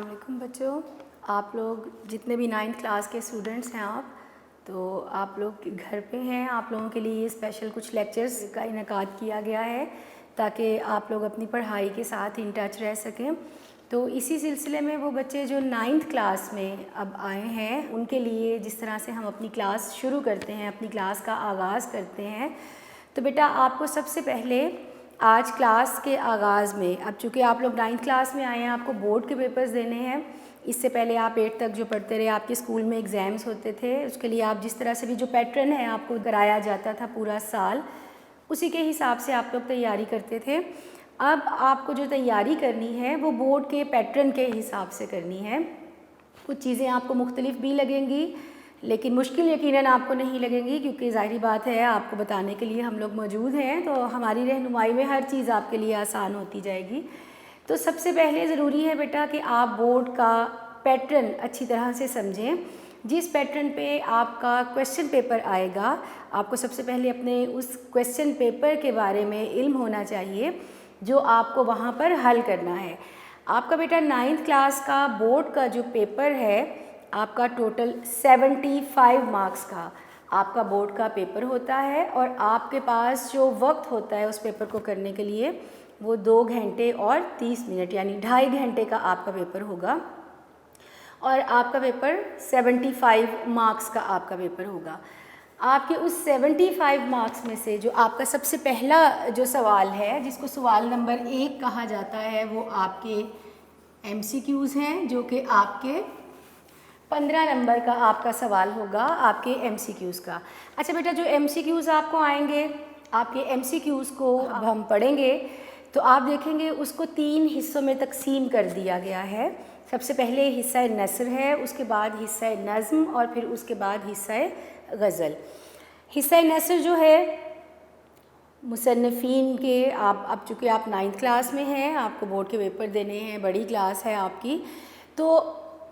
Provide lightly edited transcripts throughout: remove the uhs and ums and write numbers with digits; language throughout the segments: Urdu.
السلام علیکم بچوں. آپ لوگ جتنے بھی 9th کلاس کے اسٹوڈنٹس ہیں تو آپ لوگ گھر پہ ہیں. آپ لوگوں کے لیے اسپیشل کچھ لیکچرز کا انعقاد کیا گیا ہے تاکہ آپ لوگ اپنی پڑھائی کے ساتھ ان ٹچ رہ سکیں. تو اسی سلسلے میں وہ بچے جو 9th کلاس میں اب آئے ہیں ان کے لیے جس طرح سے ہم اپنی کلاس شروع کرتے ہیں, اپنی کلاس کا آغاز کرتے ہیں, تو بیٹا آپ کو سب سے پہلے آج کلاس کے آغاز میں, اب چونکہ آپ لوگ 9th کلاس میں آئے ہیں, آپ کو بورڈ کے پیپرز دینے ہیں. اس سے پہلے آپ 8 تک جو پڑھتے رہے, آپ کے اسکول میں ایگزامس ہوتے تھے, اس کے لیے آپ جس طرح سے بھی جو پیٹرن ہے آپ کو کرایا جاتا تھا پورا سال, اسی کے حساب سے آپ لوگ تیاری کرتے تھے. اب آپ کو جو تیاری کرنی ہے وہ بورڈ کے پیٹرن کے حساب سے کرنی ہے. کچھ چیزیں آپ کو مختلف بھی لگیں گی لیکن مشکل یقیناً آپ کو نہیں لگیں گی, کیونکہ ظاہری بات ہے آپ کو بتانے کے لیے ہم لوگ موجود ہیں, تو ہماری رہنمائی میں ہر چیز آپ کے لیے آسان ہوتی جائے گی. تو سب سے پہلے ضروری ہے بیٹا کہ آپ بورڈ کا پیٹرن اچھی طرح سے سمجھیں. جس پیٹرن پہ آپ کا کویسچن پیپر آئے گا, آپ کو سب سے پہلے اپنے اس کویسچن پیپر کے بارے میں علم ہونا چاہیے جو آپ کو وہاں پر حل کرنا ہے. آپ کا بیٹا 9th کلاس کا بورڈ کا جو پیپر ہے آپ کا ٹوٹل 75 مارکس کا آپ کا بورڈ کا پیپر ہوتا ہے, اور آپ کے پاس جو وقت ہوتا ہے اس پیپر کو کرنے کے لیے وہ 2 گھنٹے اور 30 منٹ یعنی 2.5 گھنٹے کا آپ کا پیپر ہوگا, اور آپ کا پیپر 75 مارکس کا آپ کا پیپر ہوگا. آپ کے اس 75 مارکس میں سے جو آپ کا سب سے پہلا جو سوال ہے, جس کو سوال نمبر 1 کہا جاتا ہے, وہ آپ کے MCQs ہیں جو کہ آپ کے 15 نمبر کا آپ کا سوال ہوگا آپ کے MCQs کا. اچھا بیٹا, جو MCQs آپ کو آئیں گے, آپ کے MCQs کو اب ہم پڑھیں گے تو آپ دیکھیں گے اس کو 3 حصوں میں تقسیم کر دیا گیا ہے. سب سے پہلے حصہ نثر ہے, اس کے بعد حصہ نظم, اور پھر اس کے بعد حصہ غزل. حصہ نثر جو ہے مصنفین کے, اب چونکہ آپ 9th کلاس میں ہیں, آپ کو بورڈ کے پیپر دینے ہیں, بڑی کلاس ہے آپ کی, تو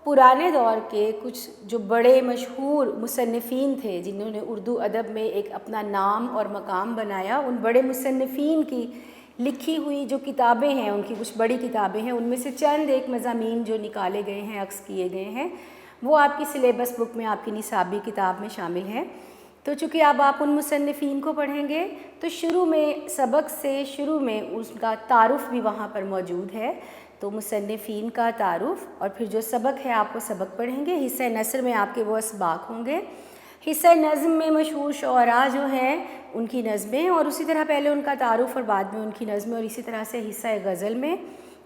پرانے دور کے کچھ جو بڑے مشہور مصنفین تھے جنہوں نے اردو ادب میں ایک اپنا نام اور مقام بنایا, ان بڑے مصنفین کی لکھی ہوئی جو کتابیں ہیں, ان کی کچھ بڑی کتابیں ہیں, ان میں سے چند ایک مضامین جو نکالے گئے ہیں, عکس کیے گئے ہیں, وہ آپ کی سلیبس بک میں, آپ کی نصابی کتاب میں شامل ہیں. تو چونکہ اب آپ ان مصنفین کو پڑھیں گے تو شروع میں سبق سے شروع میں اس کا تعارف بھی وہاں پر موجود ہے, تو مصنفین کا تعارف, اور پھر جو سبق ہے آپ کو سبق پڑھیں گے. حصہ نثر میں آپ کے وہ اسباق ہوں گے. حصہ نظم میں مشہور شعراء جو ہیں ان کی نظمیں, اور اسی طرح پہلے ان کا تعارف اور بعد میں ان کی نظمیں, اور اسی طرح سے حصہ غزل میں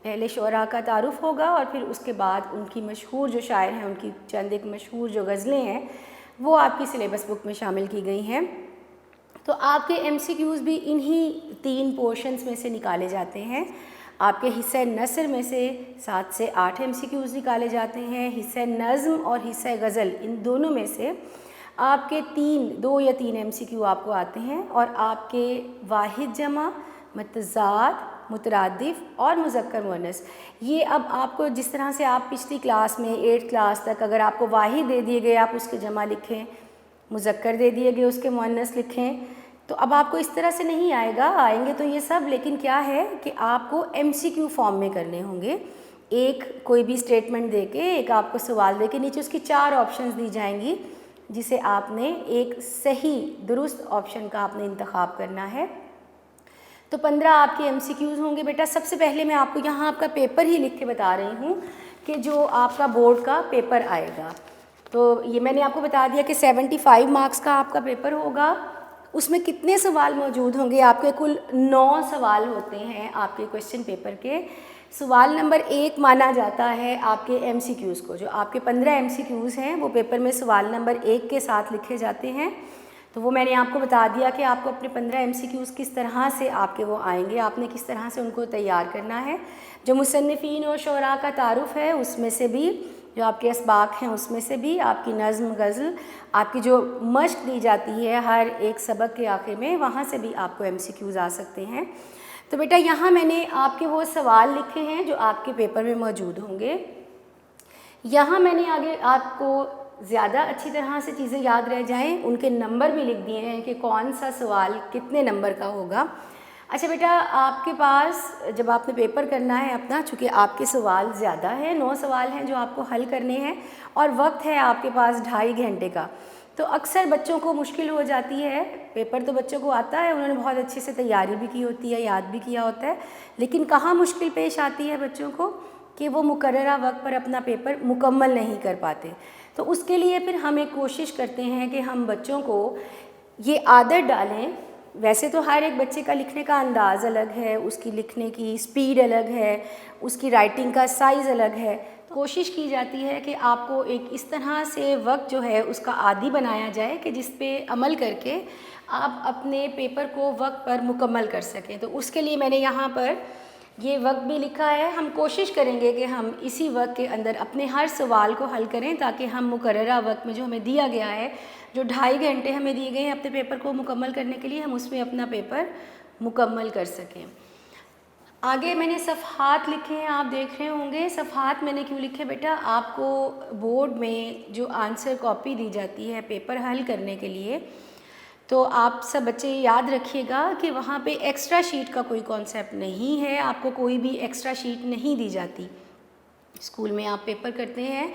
پہلے شعراء کا تعارف ہوگا اور پھر اس کے بعد ان کی مشہور جو شاعر ہیں ان کی چند ایک مشہور جو غزلیں ہیں وہ آپ کی سلیبس بک میں شامل کی گئی ہیں. تو آپ کے MCQs بھی انہی 3 پورشنز میں سے نکالے جاتے ہیں. آپ کے حصہ نثر میں سے 7 سے 8 MCQs نکالے جاتے ہیں. حصہ نظم اور حصہ غزل ان دونوں میں سے آپ کے 2 یا 3 MCQ آپ کو آتے ہیں, اور آپ کے واحد جمع, متضاد, مترادف اور مذکر مؤنث, یہ اب آپ کو جس طرح سے آپ پچھلی کلاس میں 8 کلاس تک اگر آپ کو واحد دے دیے گئے آپ اس کے جمع لکھیں, مذکر دے دیے گئے اس کے مؤنث لکھیں, تو اب آپ کو اس طرح سے نہیں آئے گا, آئیں گے تو یہ سب, لیکن کیا ہے کہ آپ کو MCQ فارم میں کرنے ہوں گے. ایک کوئی بھی اسٹیٹمنٹ دے کے, ایک آپ کو سوال دے کے, نیچے اس کی 4 آپشنز دی جائیں گی جسے آپ نے ایک صحیح درست آپشن کا آپ نے انتخاب کرنا ہے. تو 15 آپ کے MCQs ہوں گے. بیٹا سب سے پہلے میں آپ کو یہاں آپ کا پیپر ہی لکھ کے بتا رہی ہوں کہ جو آپ کا بورڈ کا پیپر آئے گا, تو یہ میں نے آپ کو بتا دیا کہ 75 مارکس کا آپ کا پیپر ہوگا. اس میں کتنے سوال موجود ہوں گے, آپ کے کل 9 سوال ہوتے ہیں آپ کے کویسچن پیپر کے. سوال نمبر 1 مانا جاتا ہے آپ کے MCQs کو, جو آپ کے 15 MCQs ہیں وہ پیپر میں سوال نمبر 1 کے ساتھ لکھے جاتے ہیں. تو وہ میں نے آپ کو بتا دیا کہ آپ کو اپنے 15 MCQs کس طرح سے آپ کے وہ آئیں گے, آپ نے کس طرح سے ان کو تیار کرنا ہے. جو مصنفین اور شعراء کا تعارف ہے اس میں سے بھی, جو آپ کے اسباق ہیں اس میں سے بھی, آپ کی نظم غزل, آپ کی جو مشق دی جاتی ہے ہر ایک سبق کے آخر میں, وہاں سے بھی آپ کو MCQs آ سکتے ہیں. تو بیٹا یہاں میں نے آپ کے وہ سوال لکھے ہیں جو آپ کے پیپر میں موجود ہوں گے. یہاں میں نے آگے آپ کو زیادہ اچھی طرح سے چیزیں یاد رہ جائیں ان کے نمبر بھی لکھ دیے ہیں کہ کون سا سوال کتنے نمبر کا ہوگا. اچھا بیٹا، آپ کے پاس جب آپ نے پیپر کرنا ہے اپنا، چونکہ آپ کے سوال زیادہ ہیں، 9 سوال ہیں جو آپ کو حل کرنے ہیں اور وقت ہے آپ کے پاس 2.5 گھنٹے کا، تو اکثر بچوں کو مشکل ہو جاتی ہے۔ پیپر تو بچوں کو آتا ہے، انہوں نے بہت اچھے سے تیاری بھی کی ہوتی ہے، یاد بھی کیا ہوتا ہے، لیکن کہاں مشکل پیش آتی ہے بچوں کو کہ وہ مقررہ وقت پر اپنا پیپر مکمل نہیں کر پاتے۔ تو اس کے لیے پھر ہم ایک کوشش کرتے ہیں کہ ہم بچوں کو یہ عادت ڈالیں۔ ویسے تو ہر ایک بچے کا لکھنے کا انداز الگ ہے، اس کی لکھنے کی سپیڈ الگ ہے، اس کی رائٹنگ کا سائز الگ ہے، کوشش کی جاتی ہے کہ آپ کو ایک اس طرح سے وقت جو ہے اس کا عادی بنایا جائے کہ جس پہ عمل کر کے آپ اپنے پیپر کو وقت پر مکمل کر سکیں۔ تو اس کے لیے میں نے یہاں پر یہ وقت بھی لکھا ہے۔ ہم کوشش کریں گے کہ ہم اسی وقت کے اندر اپنے ہر سوال کو حل کریں تاکہ ہم مقررہ وقت میں جو ہمیں دیا گیا ہے، جو 2.5 گھنٹے ہمیں دیے گئے ہیں اپنے پیپر کو مکمل کرنے کے لیے، ہم اس میں اپنا پیپر مکمل کر سکیں۔ آگے میں نے صفحات لکھے ہیں، آپ دیکھ رہے ہوں گے۔ صفحات میں نے کیوں لکھے بیٹا؟ آپ کو بورڈ میں جو آنسر کاپی دی جاتی ہے پیپر حل کرنے کے لیے، تو آپ سب بچے یاد رکھیے گا کہ وہاں پہ ایکسٹرا شیٹ کا کوئی کانسیپٹ نہیں ہے، آپ کو کوئی بھی ایکسٹرا شیٹ نہیں دی جاتی۔ اسکول میں آپ پیپر کرتے ہیں،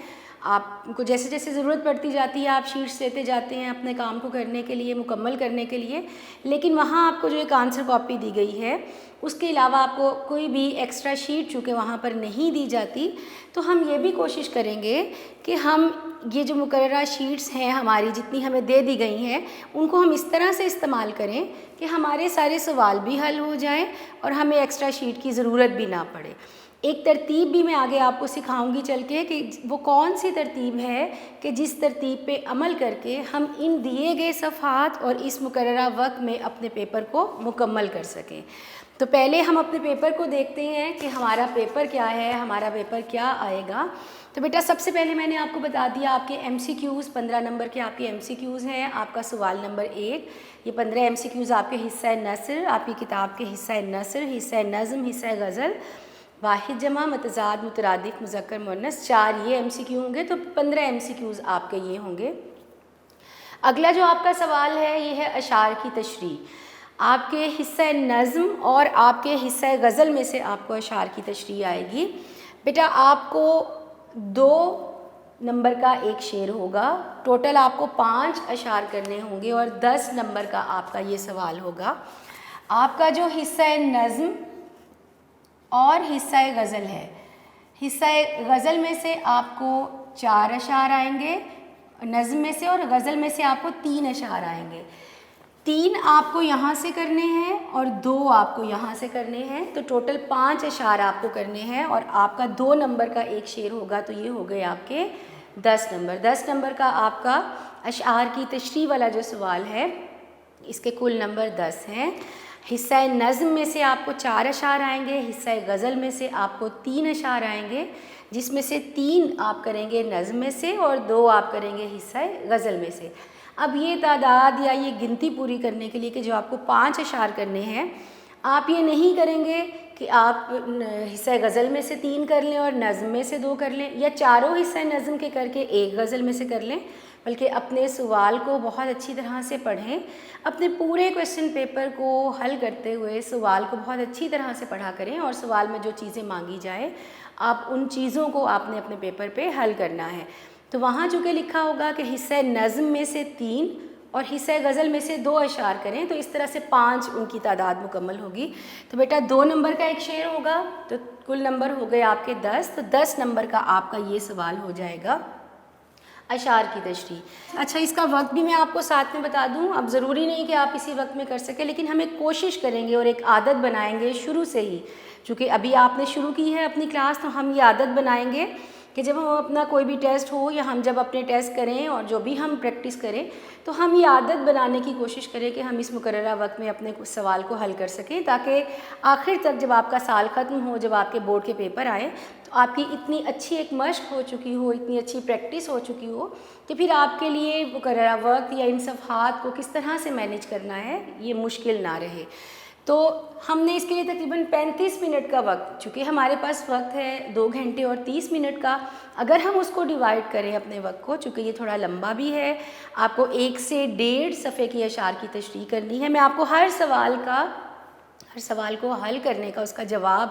آپ کو جیسے جیسے ضرورت پڑتی جاتی ہے آپ شیٹس دیتے جاتے ہیں اپنے کام کو کرنے کے لیے، مکمل کرنے کے لیے، لیکن وہاں آپ کو جو ایک آنسر کاپی دی گئی ہے اس کے علاوہ آپ کو کوئی بھی ایکسٹرا شیٹ چونکہ وہاں پر نہیں دی جاتی، تو ہم یہ بھی کوشش کریں گے کہ ہم یہ جو مقررہ شیٹس ہیں ہماری جتنی ہمیں دے دی گئی ہیں ان کو ہم اس طرح سے استعمال کریں کہ ہمارے سارے سوال بھی حل ہو جائیں اور ہمیں ایکسٹرا شیٹ کی ضرورت بھی نہ پڑے۔ ایک ترتیب بھی میں آگے آپ کو سکھاؤں گی چل کے کہ وہ کون سی ترتیب ہے کہ جس ترتیب پہ عمل کر کے ہم ان دیے گئے صفحات اور اس مقررہ وقت میں اپنے پیپر کو مکمل کر سکیں۔ تو پہلے ہم اپنے پیپر کو دیکھتے ہیں کہ ہمارا پیپر کیا ہے، ہمارا پیپر کیا آئے گا۔ تو بیٹا سب سے پہلے میں نے آپ کو بتا دیا آپ کے ایم سی کیوز 15 نمبر کے آپ کے ایم سی کیوز ہیں۔ آپ کا سوال نمبر 1، یہ 15 ایم سی کیوز آپ کے حصہ نثر، آپ کی کتاب کے حصہ نثر، حصہ نظم، حصہ غزل، واحد جمع، متضاد، مترادف، مذکر مؤنث، 4 یہ ایم سی کیو ہوں گے، تو 15 ایم سی کیوز آپ کے یہ ہوں گے۔ اگلا جو آپ کا سوال ہے یہ ہے اشعار کی تشریح۔ آپ کے حصہ نظم اور آپ کے حصہ غزل میں سے آپ کو اشعار کی تشریح آئے گی۔ بیٹا آپ کو 2 نمبر کا ایک شعر ہوگا، ٹوٹل آپ کو 5 اشعار کرنے ہوں گے اور 10 نمبر کا آپ کا یہ سوال ہوگا۔ آپ کا جو حصہ نظم اور حصہ غزل ہے، حصہ غزل میں سے آپ کو 4 اشعار آئیں گے، نظم میں سے اور غزل میں سے آپ کو 3 اشعار آئیں گے۔ 3 آپ کو یہاں سے کرنے ہیں اور 2 آپ کو یہاں سے کرنے ہیں، تو ٹوٹل 5 اشعار آپ کو کرنے ہیں اور آپ کا 2 نمبر کا ایک شعر ہوگا، تو یہ ہو گئے آپ کے 10 نمبر۔ 10 نمبر کا آپ کا اشعار کی تشریح والا جو سوال ہے اس کے کل نمبر 10 ہیں۔ حصہ نظم میں سے آپ کو 4 اشعار آئیں گے، حصہ غزل میں سے آپ کو 3 اشعار آئیں گے، جس میں سے 3 آپ کریں گے نظم میں سے اور 2 آپ کریں گے حصہ غزل میں سے۔ اب یہ تعداد یا یہ گنتی پوری کرنے کے لیے کہ جو آپ کو 5 اشعار کرنے ہیں، آپ یہ نہیں کریں گے کہ آپ حصہ غزل میں سے 3 کر لیں اور نظم میں سے 2 کر لیں، یا چاروں حصہ نظم کے کر کے ایک غزل میں سے کر لیں، بلکہ اپنے سوال کو بہت اچھی طرح سے پڑھیں، اپنے پورے کویسچن پیپر کو حل کرتے ہوئے سوال کو بہت اچھی طرح سے پڑھا کریں، اور سوال میں جو چیزیں مانگی جائیں آپ ان چیزوں کو آپ نے اپنے پیپر پہ حل کرنا ہے۔ تو وہاں چونکہ لکھا ہوگا کہ حصہ نظم میں سے 3 اور حصہ غزل میں سے 2 اشعار کریں، تو اس طرح سے 5 ان کی تعداد مکمل ہوگی۔ تو بیٹا 2 نمبر کا ایک شعر ہوگا، تو کل نمبر ہو گئے آپ کے 10، تو 10 نمبر کا آپ کا یہ سوال ہو جائے گا اشعار کی تشریح۔ اچھا اس کا وقت بھی میں آپ کو ساتھ میں بتا دوں، اب ضروری نہیں کہ آپ اسی وقت میں کر سکیں، لیکن ہم ایک کوشش کریں گے اور ایک عادت بنائیں گے شروع سے ہی، چونکہ ابھی آپ نے شروع کی ہے اپنی کلاس، تو ہم یہ عادت بنائیں گے کہ جب ہم اپنا کوئی بھی ٹیسٹ ہو یا ہم جب اپنے ٹیسٹ کریں اور جو بھی ہم پریکٹس کریں، تو ہم یہ عادت بنانے کی کوشش کریں کہ ہم اس مقررہ وقت میں اپنے سوال کو حل کر سکیں، تاکہ آخر تک جب آپ کا سال ختم ہو، جب آپ کے بورڈ کے پیپر آئیں، تو آپ کی اتنی اچھی ایک مشق ہو چکی ہو، اتنی اچھی پریکٹس ہو چکی ہو کہ پھر آپ کے لیے مقررہ وقت یا ان صفحات کو کس طرح سے مینیج کرنا ہے یہ مشکل نہ رہے۔ تو ہم نے اس کے لیے تقریباً 35 منٹ کا وقت، چونکہ ہمارے پاس وقت ہے 2 گھنٹے اور 30 منٹ کا، اگر ہم اس کو ڈیوائڈ کریں اپنے وقت کو، چونکہ یہ تھوڑا لمبا بھی ہے، آپ کو 1 سے 1.5 صفحے کی اشعار کی تشریح کرنی ہے، میں آپ کو ہر سوال کا ہر سوال کو حل کرنے کا، اس کا جواب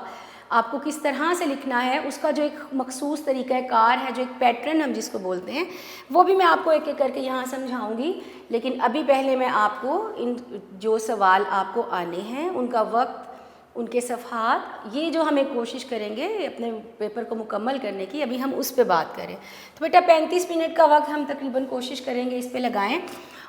آپ کو کس طرح سے لکھنا ہے، اس کا جو ایک مخصوص طریقہ کار ہے، جو ایک پیٹرن ہم جس کو بولتے ہیں، وہ بھی میں آپ کو ایک ایک کر کے یہاں سمجھاؤں گی. لیکن ابھی پہلے میں آپ کو ان جو سوال آپ کو آنے ہیں ان کا وقت، ان کے صفحات، یہ جو ہمیں کوشش کریں گے اپنے پیپر کو مکمل کرنے کی، ابھی ہم اس پہ بات کریں. تو بیٹا 35 منٹ کا وقت ہم تقریباً کوشش کریں گے اس پہ لگائیں.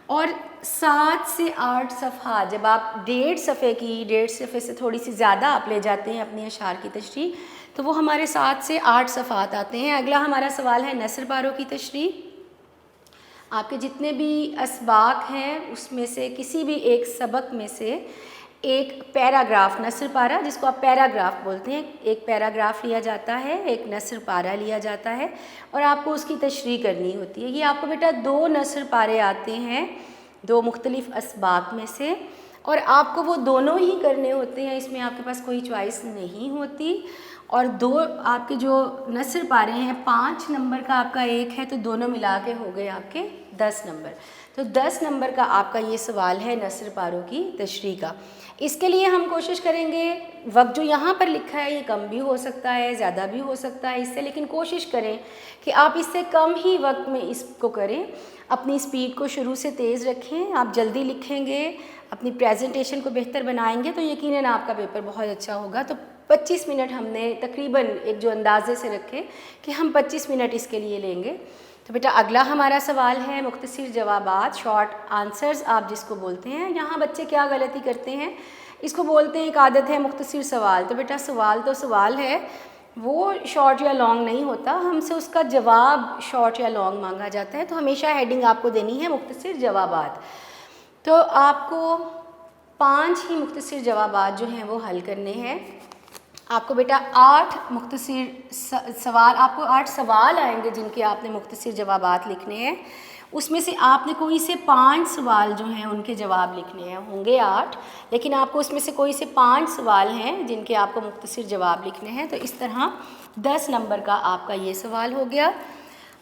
اور 7 سے 8 صفحات، جب آپ 1.5 صفحے کی، 1.5 صفحے سے تھوڑی سی زیادہ آپ لے جاتے ہیں اپنی اشعار کی تشریح، تو وہ ہمارے 7 سے 8 صفحات آتے ہیں. اگلا ہمارا سوال ہے نثر پاروں کی تشریح. آپ کے جتنے بھی اسباق ہیں اس میں سے کسی بھی ایک سبق میں سے ایک پیراگراف، نثر پارہ جس کو آپ پیراگراف بولتے ہیں، ایک پیراگراف لیا جاتا ہے، ایک نثر پارہ لیا جاتا ہے اور آپ کو اس کی تشریح کرنی ہوتی ہے. یہ آپ کو بیٹا 2 نثر پارے آتے ہیں 2 مختلف اسباق میں سے، اور آپ کو وہ دونوں ہی کرنے ہوتے ہیں، اس میں آپ کے پاس کوئی چوائس نہیں ہوتی. اور 2 آپ کے جو نثر پارے ہیں 5 نمبر کا آپ کا ایک ہے، تو دونوں ملا کے ہو گئے آپ کے 10 نمبر. تو 10 نمبر کا آپ کا یہ سوال ہے نثر پاروں کی تشریح کا. اس کے لیے ہم کوشش کریں گے، وقت جو یہاں پر لکھا ہے یہ کم بھی ہو سکتا ہے، زیادہ بھی ہو سکتا ہے اس سے، لیکن کوشش کریں کہ آپ اس سے کم ہی وقت میں اس کو کریں. اپنی سپیڈ کو شروع سے تیز رکھیں، آپ جلدی لکھیں گے، اپنی پریزنٹیشن کو بہتر بنائیں گے تو یقیناً آپ کا پیپر بہت اچھا ہوگا. تو 25 منٹ ہم نے تقریباً ایک جو اندازے سے رکھے کہ ہم 25 منٹ اس کے لیے لیں گے. تو بیٹا اگلا ہمارا سوال ہے مختصر جوابات، شارٹ آنسرز آپ جس کو بولتے ہیں. یہاں بچے کیا غلطی کرتے ہیں، اس کو بولتے ہیں، ایک عادت ہے مختصر سوال. تو بیٹا سوال تو سوال ہے، وہ شارٹ یا لانگ نہیں ہوتا، ہم سے اس کا جواب شارٹ یا لانگ مانگا جاتا ہے. تو ہمیشہ ہیڈنگ آپ کو دینی ہے مختصر جوابات. تو آپ کو 5 ہی مختصر جوابات جو ہیں وہ حل کرنے ہیں. آپ کو بیٹا 8 مختصر سوال، آپ کو 8 سوال آئیں گے جن کے آپ نے مختصر جوابات لکھنے ہیں. اس میں سے آپ نے کوئی سے 5 سوال جو ہیں ان کے جواب لکھنے ہیں، ہوں گے 8، لیکن آپ کو اس میں سے کوئی سے 5 سوال ہیں جن کے آپ کو مختصر جواب لکھنے ہیں. تو اس طرح 10 نمبر کا آپ کا یہ سوال ہو گیا.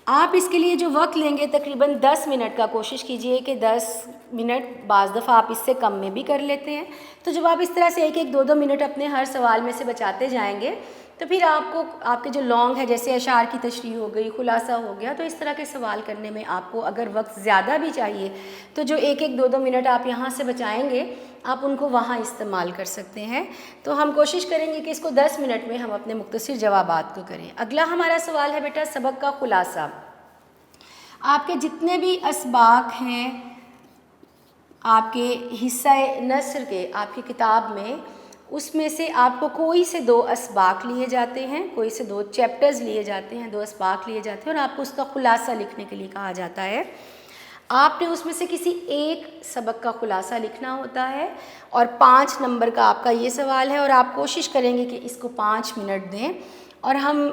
آپ اس کے لیے جو وقت لیں گے تقریباً 10 منٹ کا، کوشش کیجئے کہ 10 منٹ، بعض دفعہ آپ اس سے کم میں بھی کر لیتے ہیں. تو جب آپ اس طرح سے 1-2 منٹ اپنے ہر سوال میں سے بچاتے جائیں گے تو پھر آپ کو آپ کے جو لانگ ہے جیسے اشعار کی تشریح ہو گئی، خلاصہ ہو گیا، تو اس طرح کے سوال کرنے میں آپ کو اگر وقت زیادہ بھی چاہیے تو جو 1-2 منٹ آپ یہاں سے بچائیں گے آپ ان کو وہاں استعمال کر سکتے ہیں. تو ہم کوشش کریں گے کہ اس کو 10 منٹ میں ہم اپنے مختصر جوابات کو کریں. اگلا ہمارا سوال ہے بیٹا سبق کا خلاصہ. آپ کے جتنے بھی اسباق ہیں آپ کے حصہ نثر کے آپ کی کتاب میں، اس میں سے آپ کو کوئی سے 2 اسباق لیے جاتے ہیں، کوئی سے 2 چیپٹرز لیے جاتے ہیں، 2 اسباق لیے جاتے ہیں اور آپ کو اس کا خلاصہ لکھنے کے لیے کہا جاتا ہے. آپ نے اس میں سے کسی ایک سبق کا خلاصہ لکھنا ہوتا ہے اور 5 نمبر کا آپ کا یہ سوال ہے اور آپ کوشش کریں گے کہ اس کو 5 منٹ دیں. اور ہم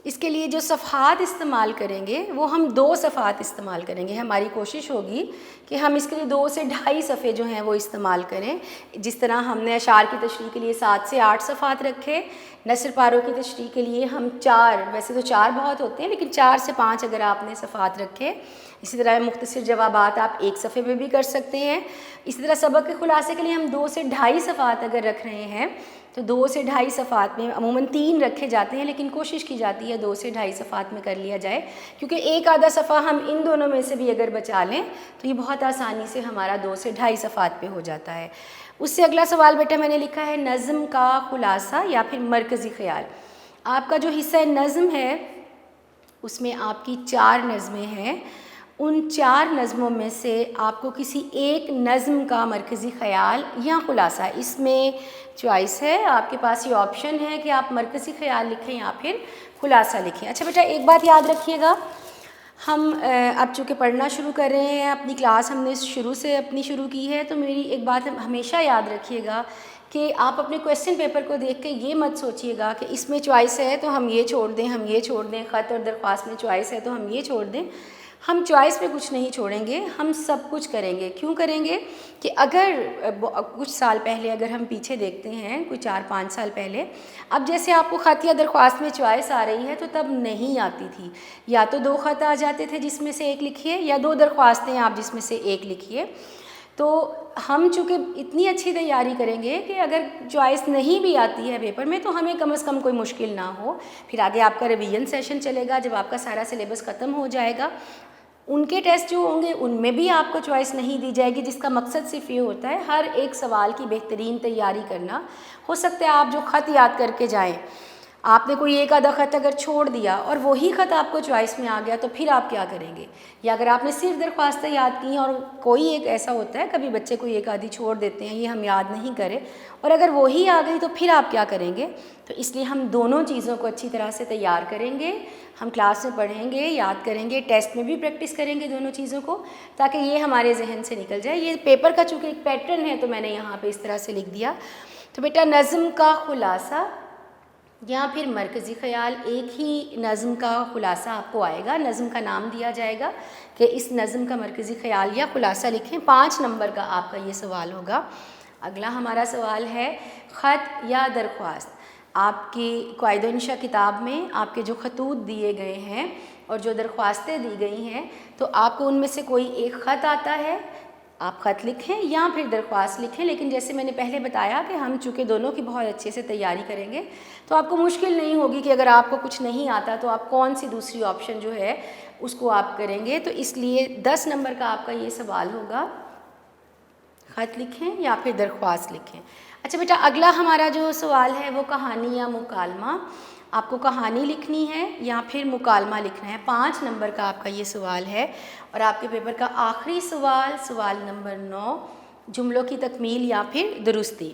اس کے لیے جو صفحات استعمال کریں گے وہ ہم 2 صفحات استعمال کریں گے. ہماری کوشش ہوگی کہ ہم اس کے لیے 2 سے 2.5 صفحے جو ہیں وہ استعمال کریں. جس طرح ہم نے اشعار کی تشریح کے لیے 7 سے 8 صفحات رکھے، نثر پاروں کی تشریح کے لیے ہم 4، ویسے تو 4 بہت ہوتے ہیں لیکن 4 سے 5 اگر آپ نے صفحات رکھے. اسی طرح مختصر جوابات آپ 1 صفحے میں بھی کر سکتے ہیں. اسی طرح سبق کے خلاصے کے لیے ہم 2 سے 2.5 صفحات اگر رکھ رہے ہیں تو 2 سے 2.5 صفحات میں عموماً 3 رکھے جاتے ہیں، لیکن کوشش کی جاتی ہے 2 سے 2.5 صفحات میں کر لیا جائے، کیونکہ ایک آدھا صفحہ ہم ان دونوں میں سے بھی اگر بچا لیں تو یہ بہت آسانی سے ہمارا 2 سے 2.5 صفحات پہ ہو جاتا ہے. اس سے اگلا سوال بیٹا میں نے لکھا ہے نظم کا خلاصہ یا پھر مرکزی خیال. آپ کا جو حصہ نظم ہے اس میں آپ کی 4 نظمیں ہیں. ان 4 نظموں میں سے آپ کو کسی ایک نظم کا مرکزی خیال یا خلاصہ، اس میں چوائس ہے آپ کے پاس، یہ آپشن ہے کہ آپ مرکزی خیال لکھیں یا پھر خلاصہ لکھیں. اچھا بیٹا ایک بات یاد رکھیے گا، ہم اب چونکہ پڑھنا شروع کر رہے ہیں، اپنی کلاس ہم نے شروع سے اپنی شروع کی ہے، تو میری ایک بات ہمیشہ یاد رکھیے گا کہ آپ اپنے کویسچن پیپر کو دیکھ کے یہ مت سوچیے گا کہ اس میں چوائس ہے تو ہم یہ چھوڑ دیں، ہم یہ چھوڑ دیں، خط اور درخواست میں چوائس ہے تو ہم یہ چھوڑ دیں. ہم چوائس میں کچھ نہیں چھوڑیں گے، ہم سب کچھ کریں گے. کیوں کریں گے کہ اگر کچھ سال پہلے اگر ہم پیچھے دیکھتے ہیں، کوئی 4-5 سال پہلے، اب جیسے آپ کو خط یا درخواست میں چوائس آ رہی ہے تو تب نہیں آتی تھی. یا تو 2 خط آ جاتے تھے جس میں سے 1 لکھیے، یا 2 درخواستیں آپ جس میں سے 1 لکھیے. تو ہم چونکہ اتنی اچھی تیاری کریں گے کہ اگر چوائس نہیں بھی آتی ہے پیپر میں تو ہمیں کم از کم کوئی مشکل نہ ہو. پھر آگے آپ کا ریویژن سیشن چلے گا جب آپ کا سارا سلیبس ختم ہو جائے گا. ان کے ٹیسٹ جو ہوں گے ان میں بھی آپ کو چوائس نہیں دی جائے گی، جس کا مقصد صرف یہ ہوتا ہے ہر ایک سوال کی بہترین تیاری کرنا. ہو سکتا ہے آپ جو خط یاد کر کے جائیں، آپ نے کوئی ایک آدھا خط اگر چھوڑ دیا اور وہی خط آپ کو چوائس میں آ گیا تو پھر آپ کیا کریں گے؟ یا اگر آپ نے صرف درخواستیں یاد کی ہیں اور کوئی ایک ایسا ہوتا ہے کبھی بچے کوئی ایک آدھی چھوڑ دیتے ہیں، یہ ہم یاد نہیں کرے، اور اگر وہی آ گئی تو پھر آپ کیا کریں گے؟ تو اس لیے ہم دونوں چیزوں کو اچھی طرح سے تیار کریں گے. ہم کلاس میں پڑھیں گے، یاد کریں گے، ٹیسٹ میں بھی پریکٹس کریں گے دونوں چیزوں کو، تاکہ یہ ہمارے ذہن سے نکل جائے. یہ پیپر کا چونکہ ایک پیٹرن ہے تو میں نے یہاں پہ اس طرح سے لکھ دیا. تو بیٹا نظم کا خلاصہ یا پھر مرکزی خیال، ایک ہی نظم کا خلاصہ آپ کو آئے گا، نظم کا نام دیا جائے گا کہ اس نظم کا مرکزی خیال یا خلاصہ لکھیں. 5 نمبر کا آپ کا یہ سوال ہوگا. اگلا ہمارا سوال ہے خط یا درخواست. آپ کی قواعد و انشاء کتاب میں آپ کے جو خطوط دیے گئے ہیں اور جو درخواستیں دی گئی ہیں تو آپ کو ان میں سے کوئی ایک خط آتا ہے، آپ خط لکھیں یا پھر درخواست لکھیں. لیکن جیسے میں نے پہلے بتایا کہ ہم چونکہ دونوں کی بہت اچھے سے تیاری کریں گے تو آپ کو مشکل نہیں ہوگی کہ اگر آپ کو کچھ نہیں آتا تو آپ کون سی دوسری آپشن جو ہے اس کو آپ کریں گے. تو اس لیے 10 نمبر کا آپ کا یہ سوال ہوگا، خط لکھیں یا پھر درخواست لکھیں. اچھا بیٹا اگلا ہمارا جو سوال ہے وہ کہانی یا مکالمہ. آپ کو کہانی لکھنی ہے یا پھر مکالمہ لکھنا ہے. 5 نمبر کا آپ کا یہ سوال ہے اور آپ کے پیپر کا آخری سوال، سوال نمبر 9، جملوں کی تکمیل یا پھر درستی.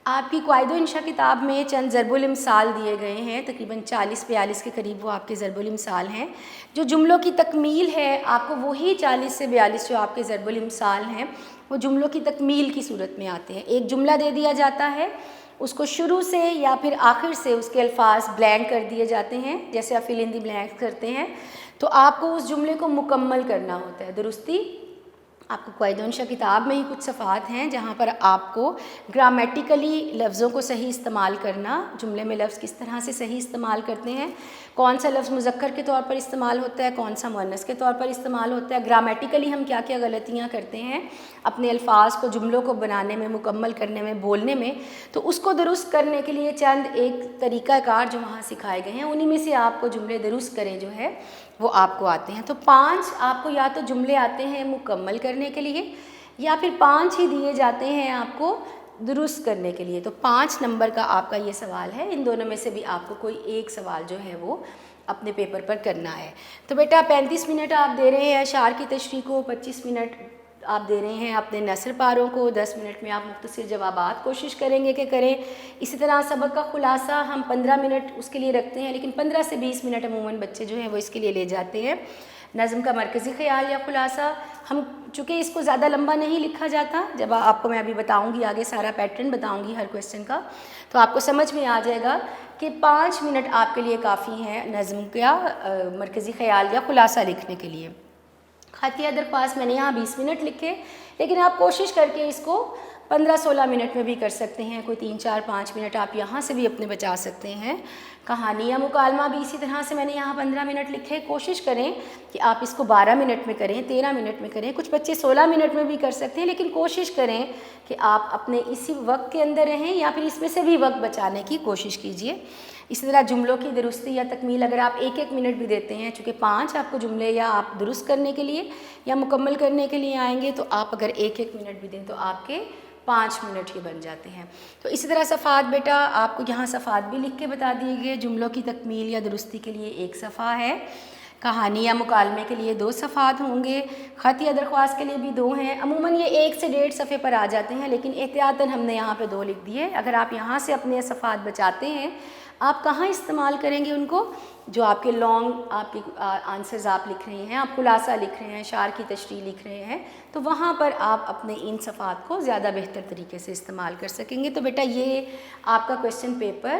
آپ کی قواعد و انشاء کتاب میں چند ضرب الامثال دیے گئے ہیں، تقریباً 40-42 کے قریب وہ آپ کے ضرب الامثال ہیں. جو جملوں کی تکمیل ہے آپ کو وہی 40 سے 42 جو آپ کے ضرب الامثال ہیں وہ جملوں کی تکمیل کی صورت میں آتے ہیں. ایک جملہ دے دیا جاتا ہے، اس کو شروع سے یا پھر آخر سے اس کے الفاظ بلینک کر دیے جاتے ہیں، جیسے آپ فل ان دی بلینکس کرتے ہیں، تو آپ کو اس جملے کو مکمل کرنا ہوتا ہے. درستی آپ کو قواعد و انشاء کتاب میں ہی کچھ صفحات ہیں جہاں پر آپ کو گرامیٹیکلی لفظوں کو صحیح استعمال کرنا، جملے میں لفظ کس طرح سے صحیح استعمال کرتے ہیں، کون سا لفظ مذکر کے طور پر استعمال ہوتا ہے، کون سا مؤنث کے طور پر استعمال ہوتا ہے، گرامیٹیکلی ہم کیا کیا غلطیاں کرتے ہیں اپنے الفاظ کو، جملوں کو بنانے میں، مکمل کرنے میں، بولنے میں. تو اس کو درست کرنے کے لیے چند ایک طریقہ کار جو وہاں سکھائے گئے ہیں انہی میں سے آپ کو جملے درست کریں جو ہے وہ آپ کو آتے ہیں. تو 5 آپ کو یا تو جملے آتے ہیں مکمل کرنے کے لیے یا پھر 5 ہی دیے جاتے ہیں آپ کو درست کرنے کے لیے. تو 5 نمبر کا آپ کا یہ سوال ہے. ان دونوں میں سے بھی آپ کو کوئی ایک سوال جو ہے وہ اپنے پیپر پر کرنا ہے. تو بیٹا 35 منٹ آپ دے رہے ہیں اشعار کی تشریح کو، 25 منٹ آپ دے رہے ہیں اپنے نثر پاروں کو، 10 منٹ میں آپ مختصر جوابات کوشش کریں گے کہ کریں. اسی طرح سبق کا خلاصہ ہم 15 منٹ اس کے لیے رکھتے ہیں، لیکن 15 سے 20 منٹ عموماً بچے جو ہیں وہ اس کے لیے لے جاتے ہیں. نظم کا مرکزی خیال یا خلاصہ ہم چونکہ اس کو زیادہ لمبا نہیں لکھا جاتا، جب آپ کو میں ابھی بتاؤں گی آگے سارا پیٹرن بتاؤں گی ہر کویسچن کا تو آپ کو سمجھ میں آ جائے گا کہ 5 منٹ آپ کے لیے کافی ہیں نظم کا مرکزی خیال یا خلاصہ لکھنے کے لیے. خط یا درخواست میں نے یہاں 20 منٹ لکھے، لیکن آپ کوشش کر کے اس کو 15-16 منٹ میں بھی کر سکتے ہیں. کوئی 3-4-5 منٹ آپ یہاں سے بھی اپنے بچا سکتے ہیں. کہانی یا مکالمہ بھی اسی طرح سے میں نے یہاں 15 منٹ لکھے. کوشش کریں کہ آپ اس کو 12 منٹ میں کریں، 13 منٹ میں کریں. کچھ بچے 16 منٹ میں بھی کر سکتے ہیں، لیکن کوشش کریں کہ آپ اپنے اسی وقت کے اندر رہیں یا پھر اس میں سے بھی وقت بچانے کی کوشش کیجیے. اسی طرح جملوں کی درستی یا تکمیل اگر آپ 1-1 منٹ بھی دیتے ہیں، چونکہ 5 آپ کو جملے یا آپ درست کرنے کے لیے یا مکمل کرنے کے لیے آئیں گے، تو آپ اگر 1-1 منٹ بھی دیں تو آپ کے 5 منٹ ہی بن جاتے ہیں. تو اسی طرح صفحات بیٹا آپ کو یہاں صفحات بھی لکھ کے بتا دیے گئے. جملوں کی تکمیل یا درستی کے لیے 1 صفحہ ہے، کہانی یا مکالمے کے لیے 2 صفحات ہوں گے، خط یا درخواست کے لیے بھی 2 ہیں. عموماً یہ 1 سے 1.5 صفحے پر آ جاتے ہیں، لیکن احتیاطاً ہم نے یہاں پہ 2 لکھ دیے. اگر آپ یہاں سے اپنے صفحات بچاتے ہیں، آپ کہاں استعمال کریں گے ان کو؟ جو آپ کے لانگ آپ کے آنسرز آپ لکھ رہے ہیں، آپ خلاصہ لکھ رہے ہیں، اشعار کی تشریح لکھ رہے ہیں، تو وہاں پر آپ اپنے ان صفحات کو زیادہ بہتر طریقے سے استعمال کر سکیں گے. تو بیٹا یہ آپ کا کویسچن پیپر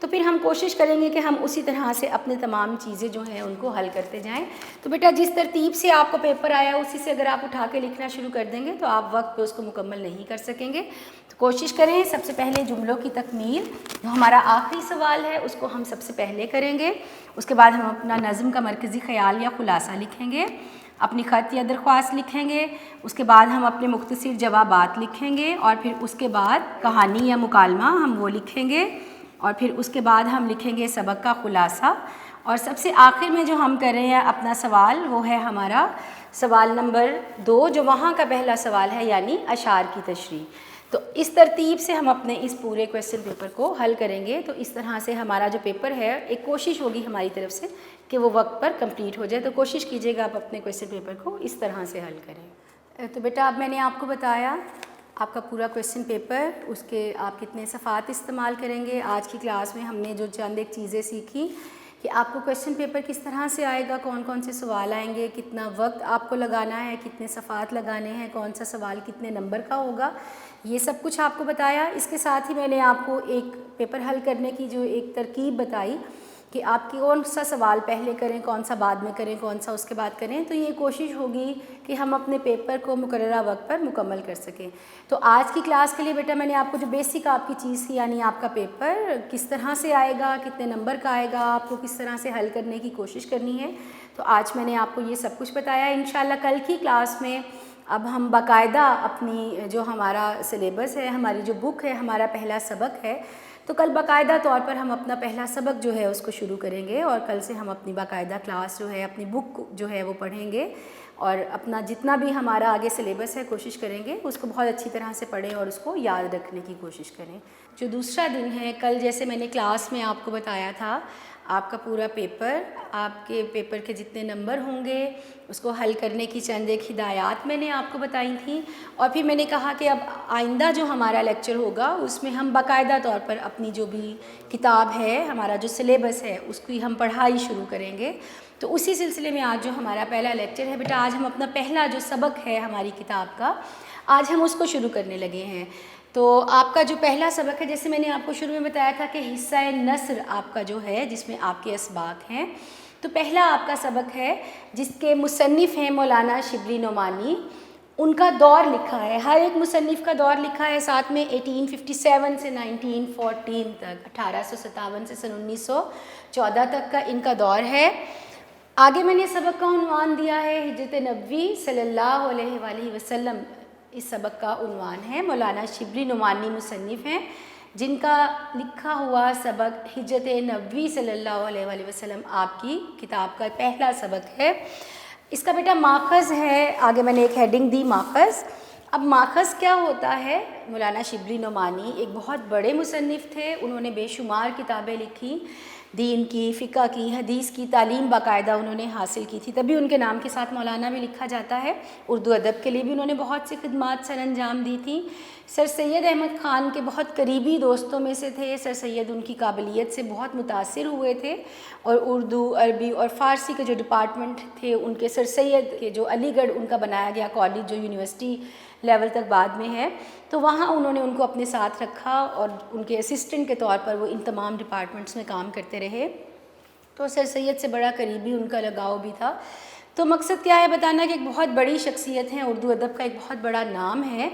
تو پھر ہم کوشش کریں گے کہ ہم اسی طرح سے اپنے تمام چیزیں جو ہیں ان کو حل کرتے جائیں. تو بیٹا جس ترتیب سے آپ کو پیپر آیا اسی سے اگر آپ اٹھا کے لکھنا شروع کر دیں گے تو آپ وقت پہ اس کو مکمل نہیں کر سکیں گے. تو کوشش کریں سب سے پہلے جملوں کی تکمیل، جو ہمارا آخری سوال ہے اس کو ہم سب سے پہلے کریں گے. اس کے بعد ہم اپنا نظم کا مرکزی خیال یا خلاصہ لکھیں گے، اپنی خط یا درخواست لکھیں گے. اس کے بعد ہم اپنے مختصر جوابات لکھیں گے، اور پھر اس کے بعد کہانی یا مکالمہ ہم وہ لکھیں گے، اور پھر اس کے بعد ہم لکھیں گے سبق کا خلاصہ. اور سب سے آخر میں جو ہم کر رہے ہیں اپنا سوال وہ ہے ہمارا سوال نمبر 2، جو وہاں کا پہلا سوال ہے، یعنی اشعار کی تشریح. تو اس ترتیب سے ہم اپنے اس پورے کویسچن پیپر کو حل کریں گے. تو اس طرح سے ہمارا جو پیپر ہے، ایک کوشش ہوگی ہماری طرف سے کہ وہ وقت پر کمپلیٹ ہو جائے. تو کوشش کیجیے گا آپ اپنے کویسچن پیپر کو اس طرح سے حل کریں. تو بیٹا اب میں نے آپ کو بتایا آپ کا پورا کویسچن پیپر، اس کے آپ کتنے صفحات استعمال کریں گے. آج کی کلاس میں ہم نے جو چند ایک چیزیں سیکھی کہ آپ کو کویسچن پیپر کس طرح سے آئے گا، کون کون سے سوال آئیں گے، کتنا وقت آپ کو لگانا ہے، کتنے صفحات لگانے ہیں، کون سا سوال کتنے نمبر کا ہوگا، یہ سب کچھ آپ کو بتایا. اس کے ساتھ ہی میں نے آپ کو ایک پیپر حل کرنے کی جو ایک ترکیب بتائی کہ آپ کی کون سا سوال پہلے کریں، کون سا بعد میں کریں، کون سا اس کے بعد کریں. تو یہ کوشش ہوگی کہ ہم اپنے پیپر کو مقررہ وقت پر مکمل کر سکیں. تو آج کی کلاس کے لیے بیٹا میں نے آپ کو جو بیسک آپ کی چیز تھی، یعنی آپ کا پیپر کس طرح سے آئے گا، کتنے نمبر کا آئے گا، آپ کو کس طرح سے حل کرنے کی کوشش کرنی ہے، تو آج میں نے آپ کو یہ سب کچھ بتایا. انشاءاللہ کل کی کلاس میں اب ہم باقاعدہ اپنی جو ہمارا سلیبس ہے، ہماری جو بک ہے، ہمارا پہلا سبق ہے، تو کل باقاعدہ طور پر ہم اپنا پہلا سبق جو ہے اس کو شروع کریں گے، اور کل سے ہم اپنی باقاعدہ کلاس جو ہے، اپنی بک جو ہے وہ پڑھیں گے، اور اپنا جتنا بھی ہمارا آگے سلیبس ہے کوشش کریں گے اس کو بہت اچھی طرح سے پڑھیں اور اس کو یاد رکھنے کی کوشش کریں. جو دوسرا دن ہے کل، جیسے میں نے کلاس میں آپ کو بتایا تھا، آپ کا پورا پیپر، آپ کے پیپر کے جتنے نمبر ہوں گے اس کو حل کرنے کی چند ایک ہدایات میں نے آپ کو بتائی تھیں. اور پھر میں نے کہا کہ اب آئندہ جو ہمارا لیکچر ہوگا اس میں ہم باقاعدہ طور پر اپنی جو بھی کتاب ہے، ہمارا جو سلیبس ہے، اس کی ہم پڑھائی شروع کریں گے. تو اسی سلسلے میں آج جو ہمارا پہلا لیکچر ہے بیٹا، آج ہم اپنا پہلا جو سبق ہے ہماری کتاب کا، آج ہم اس کو شروع کرنے لگے ہیں. تو آپ کا جو پہلا سبق ہے، جیسے میں نے آپ کو شروع میں بتایا تھا کہ حصہ نثر آپ کا جو ہے، جس میں آپ کے اسباق ہیں، تو پہلا آپ کا سبق ہے جس کے مصنف ہیں مولانا شبلی نعمانی. ان کا دور لکھا ہے، ہر ایک مصنف کا دور لکھا ہے، ساتھ میں 1857 سے 1914 تک، 1857 سے سن 1914 تک کا ان کا دور ہے. آگے میں نے سبق کا عنوان دیا ہے ہجرت نبوی صلی اللہ علیہ وآلہ وسلم. اس سبق کا عنوان ہے، مولانا شبلی نعمانی مصنف ہیں جن کا لکھا ہوا سبق ہجرت نبوی صلی اللہ علیہ وآلہ وسلم آپ کی کتاب کا پہلا سبق ہے. اس کا بیٹا ماخذ ہے، آگے میں نے ایک ہیڈنگ دی ماخذ. اب ماخذ کیا ہوتا ہے؟ مولانا شبلی نعمانی ایک بہت بڑے مصنف تھے، انہوں نے بے شمار کتابیں لکھی، دین کی، فقہ کی، حدیث کی تعلیم باقاعدہ انہوں نے حاصل کی تھی، تبھی ان کے نام کے ساتھ مولانا بھی لکھا جاتا ہے. اردو ادب کے لیے بھی انہوں نے بہت سی خدمات سر انجام دی تھیں. سر سید احمد خان کے بہت قریبی دوستوں میں سے تھے. سر سید ان کی قابلیت سے بہت متاثر ہوئے تھے، اور اردو، عربی اور فارسی کے جو ڈپارٹمنٹ تھے ان کے، سر سید کے جو علی گڑھ ان کا بنایا گیا کالج جو یونیورسٹی لیول تک بعد میں ہے، تو وہاں انہوں نے ان کو اپنے ساتھ رکھا اور ان کے اسسٹنٹ کے طور پر وہ ان تمام ڈپارٹمنٹس میں کام کرتے رہے. تو سر سید سے بڑا قریبی ان کا لگاؤ بھی تھا. تو مقصد کیا ہے بتانا کہ ایک بہت بڑی شخصیت ہیں، اردو ادب کا ایک بہت بڑا نام ہے.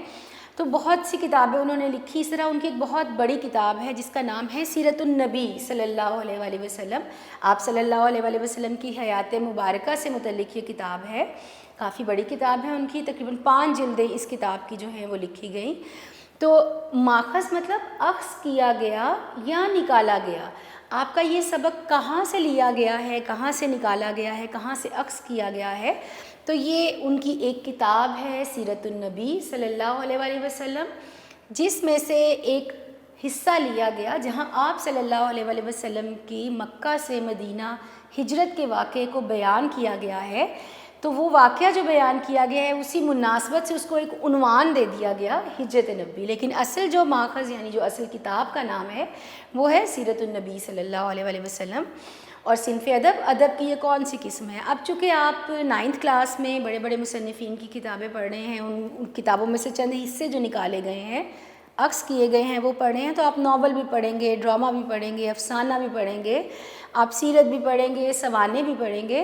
تو بہت سی کتابیں انہوں نے لکھی. اس طرح ان کی ایک بہت بڑی کتاب ہے جس کا نام ہے سیرت النبی صلی اللہ علیہ وآلہ وسلم. آپ صلی اللہ علیہ وآلہ وسلم کی حیات مبارکہ سے متعلق یہ کتاب ہے. کافی بڑی کتاب ہے ان کی، تقریباً 5 جلدیں اس کتاب کی جو ہیں وہ لکھی گئیں. تو ماخذ مطلب اخذ کیا گیا یا نکالا گیا. آپ کا یہ سبق کہاں سے لیا گیا ہے، کہاں سے نکالا گیا ہے، کہاں سے اخذ کیا گیا ہے؟ تو یہ ان کی ایک کتاب ہے سیرت النبی صلی اللہ علیہ وآلہ وسلم، جس میں سے ایک حصہ لیا گیا جہاں آپ صلی اللہ علیہ وآلہ وسلم کی مکہ سے مدینہ ہجرت کے واقعے کو بیان کیا گیا ہے. تو وہ واقعہ جو بیان کیا گیا ہے اسی مناسبت سے اس کو ایک عنوان دے دیا گیا ہجرت نبی، لیکن اصل جو ماخذ یعنی جو اصل کتاب کا نام ہے وہ ہے سیرت النبی صلی اللہ علیہ وآلہ وسلم. اور صنف ادب کی یہ کون سی قسم ہے؟ اب چونکہ آپ 9th کلاس میں بڑے بڑے مصنفین کی کتابیں پڑھ رہے ہیں، ان کتابوں میں سے چند حصے جو نکالے گئے ہیں عکس کیے گئے ہیں وہ پڑھیں ہیں، تو آپ ناول بھی پڑھیں گے، ڈرامہ بھی پڑھیں گے، افسانہ بھی پڑھیں گے، آپ سیرت بھی پڑھیں گے، سوانح بھی پڑھیں گے.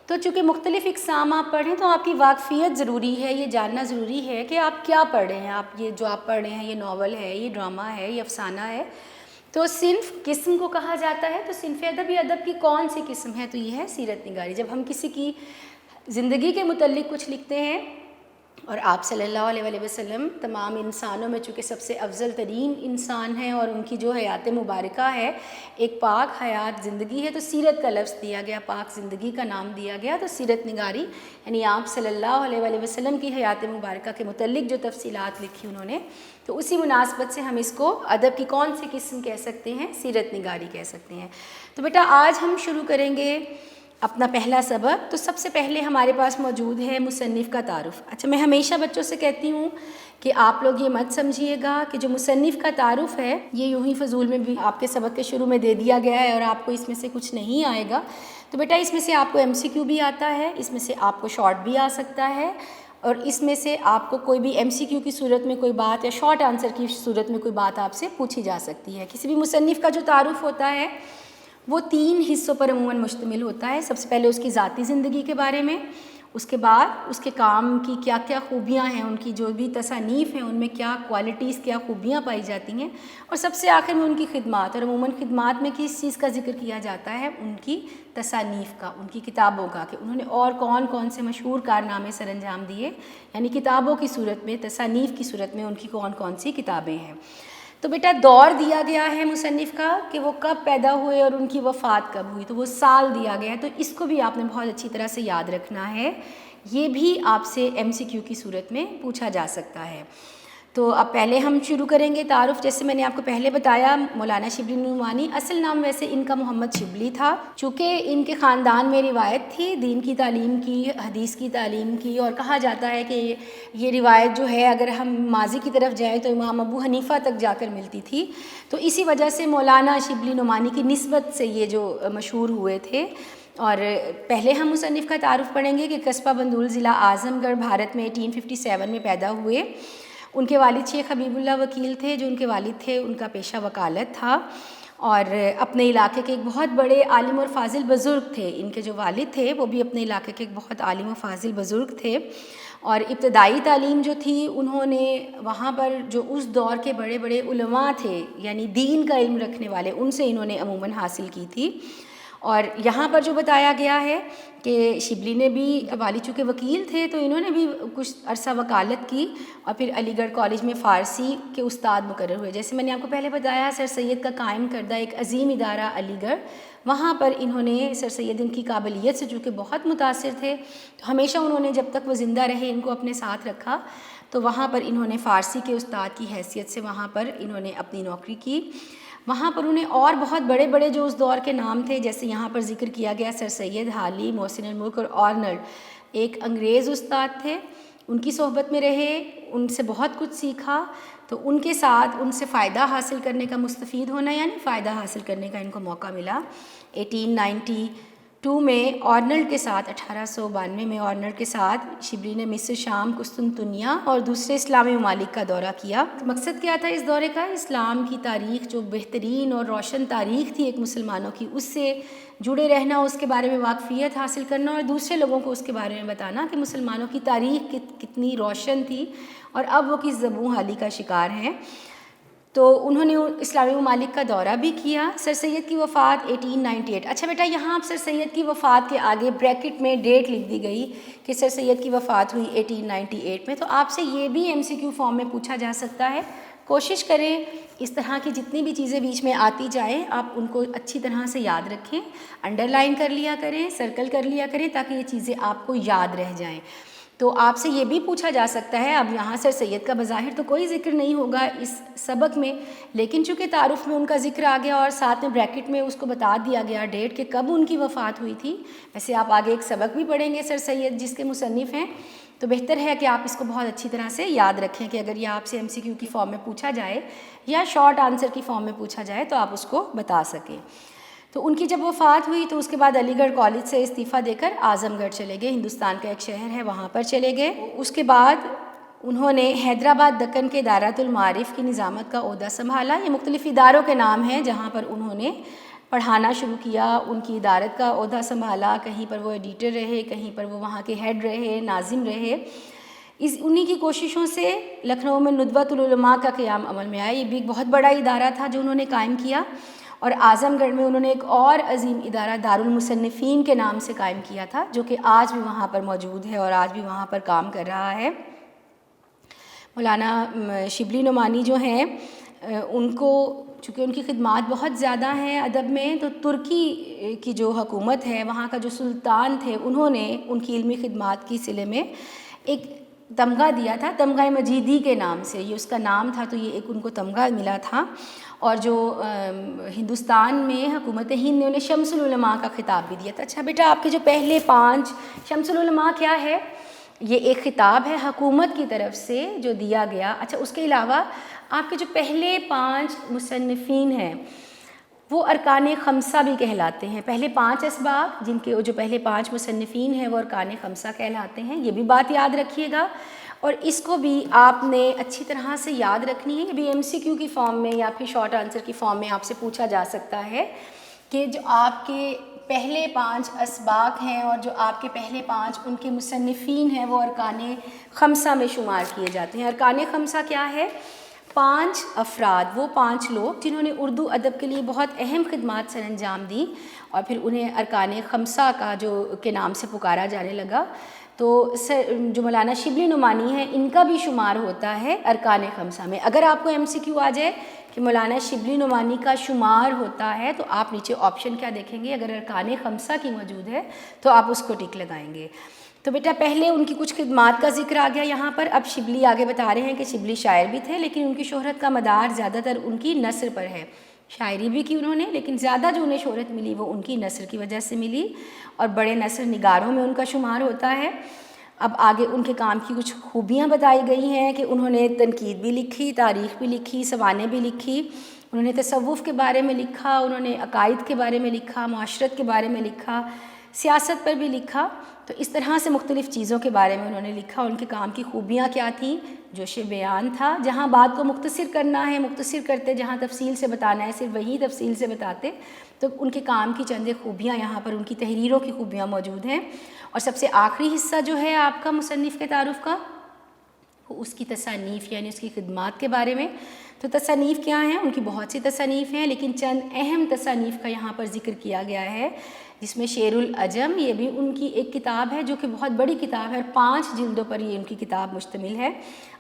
تو چونکہ مختلف اقسام آپ پڑھیں تو آپ کی واقفیت ضروری ہے، یہ جاننا ضروری ہے کہ آپ کیا پڑھ رہے ہیں. آپ یہ جو آپ پڑھ رہے ہیں یہ ناول ہے، یہ ڈرامہ ہے، یہ افسانہ ہے. تو صنف قسم کو کہا جاتا ہے. تو صنف ادب یا ادب کی کون سی قسم ہے؟ تو یہ ہے سیرت نگاری. جب ہم کسی کی زندگی کے متعلق کچھ لکھتے ہیں، اور آپ صلی اللہ علیہ وآلہ وسلم تمام انسانوں میں چونکہ سب سے افضل ترین انسان ہیں اور ان کی جو حیات مبارکہ ہے ایک پاک حیات زندگی ہے، تو سیرت کا لفظ دیا گیا، پاک زندگی کا نام دیا گیا. تو سیرت نگاری یعنی آپ صلی اللہ علیہ وآلہ وسلم کی حیات مبارکہ کے متعلق جو تفصیلات لکھی انہوں نے، تو اسی مناسبت سے ہم اس کو ادب کی کون سی قسم کہہ سکتے ہیں؟ سیرت نگاری کہہ سکتے ہیں. تو بیٹا آج ہم شروع کریں گے اپنا پہلا سبق. تو سب سے پہلے ہمارے پاس موجود ہے مصنف کا تعارف. اچھا، میں ہمیشہ بچوں سے کہتی ہوں کہ آپ لوگ یہ مت سمجھیے گا کہ جو مصنف کا تعارف ہے یہ یوں ہی فضول میں بھی آپ کے سبق کے شروع میں دے دیا گیا ہے اور آپ کو اس میں سے کچھ نہیں آئے گا. تو بیٹا اس میں سے آپ کو MCQ بھی آتا ہے، اس میں سے آپ کو شارٹ بھی آ سکتا ہے، اور اس میں سے آپ کو کوئی بھی MCQ کی صورت میں کوئی بات یا شارٹ آنسر کی صورت میں کوئی بات آپ سے پوچھی جا سکتی ہے. کسی بھی مصنف کا جو تعارف ہوتا ہے وہ 3 حصوں پر عموماً مشتمل ہوتا ہے. سب سے پہلے اس کی ذاتی زندگی کے بارے میں، اس کے بعد اس کے کام کی کیا کیا خوبیاں ہیں، ان کی جو بھی تصانیف ہیں ان میں کیا کوالٹیز، کیا خوبیاں پائی جاتی ہیں، اور سب سے آخر میں ان کی خدمات. اور عموماً خدمات میں کس چیز کا ذکر کیا جاتا ہے؟ ان کی تصانیف کا، ان کی کتابوں کا، کہ انہوں نے اور کون کون سے مشہور کارنامے سر انجام دیے، یعنی کتابوں کی صورت میں، تصانیف کی صورت میں ان کی کون کون سی کتابیں ہیں. تو بیٹا دور دیا گیا ہے مصنف کا کہ وہ کب پیدا ہوئے اور ان کی وفات کب ہوئی، تو وہ سال دیا گیا ہے. تو اس کو بھی آپ نے بہت اچھی طرح سے یاد رکھنا ہے، یہ بھی آپ سے MCQ کی صورت میں پوچھا جا سکتا ہے. تو اب پہلے ہم شروع کریں گے تعارف. جیسے میں نے آپ کو پہلے بتایا مولانا شبلی نعمانی، اصل نام ویسے ان کا محمد شبلی تھا. چونکہ ان کے خاندان میں روایت تھی دین کی تعلیم کی، حدیث کی تعلیم کی، اور کہا جاتا ہے کہ یہ روایت جو ہے اگر ہم ماضی کی طرف جائیں تو امام ابو حنیفہ تک جا کر ملتی تھی. تو اسی وجہ سے مولانا شبلی نعمانی کی نسبت سے یہ جو مشہور ہوئے تھے. اور پہلے ہم مصنف کا تعارف پڑھیں گے کہ قصبہ بندول ضلع اعظم گڑھ بھارت میں 1857 میں پیدا ہوئے. ان کے والد شیخ حبیب اللہ وکیل تھے. جو ان کے والد تھے ان کا پیشہ وکالت تھا، اور اپنے علاقے کے ایک بہت بڑے عالم اور فاضل بزرگ تھے. ان کے جو والد تھے وہ بھی اپنے علاقے کے ایک بہت عالم و فاضل بزرگ تھے. اور ابتدائی تعلیم جو تھی انہوں نے وہاں پر جو اس دور کے بڑے بڑے علماء تھے، یعنی دین کا علم رکھنے والے، ان سے انہوں نے عموماً حاصل کی تھی. اور یہاں پر جو بتایا گیا ہے کہ شبلی نے بھی، والد چونکہ وکیل تھے تو انہوں نے بھی کچھ عرصہ وکالت کی، اور پھر علی گڑھ کالج میں فارسی کے استاد مقرر ہوئے. جیسے میں نے آپ کو پہلے بتایا سر سید کا قائم کردہ ایک عظیم ادارہ علی گڑھ، وہاں پر انہوں نے سر سید ان کی قابلیت سے چونکہ بہت متاثر تھے تو ہمیشہ انہوں نے جب تک وہ زندہ رہے ان کو اپنے ساتھ رکھا. تو وہاں پر انہوں نے فارسی کے استاد کی حیثیت سے وہاں پر انہوں نے اپنی نوکری کی. وہاں پر انہیں اور بہت بڑے بڑے جو اس دور کے نام تھے، جیسے یہاں پر ذکر کیا گیا سر سید حالی، محسن الملک اور آرنلڈ، ایک انگریز استاد تھے. ان کی صحبت میں رہے، ان سے بہت کچھ سیکھا. تو ان کے ساتھ ان سے فائدہ حاصل کرنے کا، مستفید ہونا یعنی فائدہ حاصل کرنے کا ان کو موقع ملا. 1892 میں آرنلڈ کے ساتھ، 1892 میں آرنلڈ کے ساتھ شبلی نے مصر، شام، قسطنطنیہ اور دوسرے اسلامی ممالک کا دورہ کیا. مقصد کیا تھا اس دورے کا؟ اسلام کی تاریخ، جو بہترین اور روشن تاریخ تھی ایک مسلمانوں کی، اس سے جڑے رہنا، اس کے بارے میں واقفیت حاصل کرنا، اور دوسرے لوگوں کو اس کے بارے میں بتانا کہ مسلمانوں کی تاریخ کتنی روشن تھی اور اب وہ کس زبوں حالی کا شکار ہیں. تو انہوں نے اسلامی ممالک کا دورہ بھی کیا. سر سید کی وفات 1898. اچھا بیٹا یہاں آپ سر سید کی وفات کے آگے بریکٹ میں ڈیٹ لکھ دی گئی کہ سر سید کی وفات ہوئی 1898 میں. تو آپ سے یہ بھی MCQ فارم میں پوچھا جا سکتا ہے. کوشش کریں اس طرح کی جتنی بھی چیزیں بیچ میں آتی جائیں آپ ان کو اچھی طرح سے یاد رکھیں، انڈر لائن کر لیا کریں، سرکل کر لیا کریں، تاکہ یہ چیزیں آپ کو یاد رہ جائیں. تو آپ سے یہ بھی پوچھا جا سکتا ہے، اب یہاں سر سید کا بظاہر تو کوئی ذکر نہیں ہوگا اس سبق میں، لیکن چونکہ تعارف میں ان کا ذکر آ گیا اور ساتھ میں بریکٹ میں اس کو بتا دیا گیا ڈیٹ کہ کب ان کی وفات ہوئی تھی. ویسے آپ آگے ایک سبق بھی پڑھیں گے سر سید جس کے مصنف ہیں، تو بہتر ہے کہ آپ اس کو بہت اچھی طرح سے یاد رکھیں کہ اگر یہ آپ سے MCQ کی فارم میں پوچھا جائے یا شارٹ آنسر کی فارم میں پوچھا جائے تو آپ اس کو بتا سکیں. تو ان کی جب وفات ہوئی تو اس کے بعد علی گڑھ کالج سے استعفیٰ دے کر اعظم گڑھ چلے گئے. ہندوستان کا ایک شہر ہے وہاں پر چلے گئے. اس کے بعد انہوں نے حیدرآباد دکن کے دارۃ المعارف کی نظامت کا عہدہ سنبھالا۔ یہ مختلف اداروں کے نام ہیں جہاں پر انہوں نے پڑھانا شروع کیا، ان کی ادارت کا عہدہ سنبھالا، کہیں پر وہ ایڈیٹر رہے، کہیں پر وہ وہاں کے ہیڈ رہے، ناظم رہے۔ انہی کی کوششوں سے لکھنؤ میں ندوۃ العلماء کا قیام عمل میں آیا۔ یہ بھی ایک بہت بڑا ادارہ تھا جو انہوں نے قائم کیا، اور اعظم گڑھ میں انہوں نے ایک اور عظیم ادارہ دارالمصنفین کے نام سے قائم کیا تھا، جو کہ آج بھی وہاں پر موجود ہے اور آج بھی وہاں پر کام کر رہا ہے۔ مولانا شبلی نعمانی جو ہیں ان کو چونکہ ان کی خدمات بہت زیادہ ہیں ادب میں، تو ترکی کی جو حکومت ہے وہاں کا جو سلطان تھے انہوں نے ان کی علمی خدمات کی صلے میں ایک تمغہ دیا تھا، تمغہ مجیدی کے نام سے، یہ اس کا نام تھا، تو یہ ایک ان کو تمغہ ملا تھا۔ اور جو ہندوستان میں حکومت ہند نے انہیں شمس العلماء کا خطاب بھی دیا تھا۔ اچھا بیٹا، آپ کے جو پہلے 5 شمس العلماء کیا ہے؟ یہ ایک خطاب ہے حکومت کی طرف سے جو دیا گیا۔ اچھا، اس کے علاوہ آپ کے جو پہلے 5 مصنفین ہیں وہ ارکان خمسہ بھی کہلاتے ہیں۔ پہلے 5 اسباق جن کے جو پہلے 5 مصنفین ہیں وہ ارکان خمسہ کہلاتے ہیں، یہ بھی بات یاد رکھیے گا، اور اس کو بھی آپ نے اچھی طرح سے یاد رکھنی ہے۔ یہ بھی MCQ کی فارم میں یا پھر شارٹ آنسر کی فارم میں آپ سے پوچھا جا سکتا ہے کہ جو آپ کے پہلے 5 اسباق ہیں اور جو آپ کے پہلے 5 ان کے مصنفین ہیں وہ ارکان خمسہ میں شمار کیے جاتے ہیں۔ ارکان خمسہ کیا ہے؟ 5 افراد، وہ 5 لوگ جنہوں نے اردو ادب کے لیے بہت اہم خدمات سر انجام دیں، اور پھر انہیں ارکان خمسہ کا جو کے نام سے پکارا جانے لگا۔ تو جو مولانا شبلی نعمانی ہیں ان کا بھی شمار ہوتا ہے ارکان خمسہ میں۔ اگر آپ کو MCQ آ جائے کہ مولانا شبلی نعمانی کا شمار ہوتا ہے تو آپ نیچے آپشن کیا دیکھیں گے، اگر ارکان خمسہ کی موجود ہے تو آپ اس کو ٹک لگائیں گے۔ تو بیٹا پہلے ان کی کچھ خدمات کا ذکر آ گیا یہاں پر۔ اب شبلی آگے بتا رہے ہیں کہ شبلی شاعر بھی تھے، لیکن ان کی شہرت کا مدار زیادہ تر ان کی نثر پر ہے۔ شاعری بھی کی انہوں نے، لیکن زیادہ جو انہیں شہرت ملی وہ ان کی نثر کی وجہ سے ملی، اور بڑے نثر نگاروں میں ان کا شمار ہوتا ہے۔ اب آگے ان کے کام کی کچھ خوبیاں بتائی گئی ہیں کہ انہوں نے تنقید بھی لکھی، تاریخ بھی لکھی، سوانح بھی لکھی، انہوں نے تصوف کے بارے میں لکھا، انہوں نے عقائد کے بارے میں لکھا، معاشرت کے بارے میں لکھا، سیاست پر بھی لکھا۔ تو اس طرح سے مختلف چیزوں کے بارے میں انہوں نے لکھا۔ ان کے کام کی خوبیاں کیا تھیں؟ جوش بیان تھا، جہاں بات کو مختصر کرنا ہے مختصر کرتے، جہاں تفصیل سے بتانا ہے صرف وہی تفصیل سے بتاتے۔ تو ان کے کام کی چند خوبیاں یہاں پر ان کی تحریروں کی خوبیاں موجود ہیں۔ اور سب سے آخری حصہ جو ہے آپ کا مصنف کے تعارف کا، وہ اس کی تصانیف یعنی اس کی خدمات کے بارے میں۔ تو تصانیف کیا ہیں؟ ان کی بہت سی تصانیف ہیں، لیکن چند اہم تصانیف کا یہاں پر ذکر کیا گیا ہے، جس میں شعر العجم، یہ بھی ان کی ایک کتاب ہے جو کہ بہت بڑی کتاب ہے، اور 5 جلدوں پر یہ ان کی کتاب مشتمل ہے۔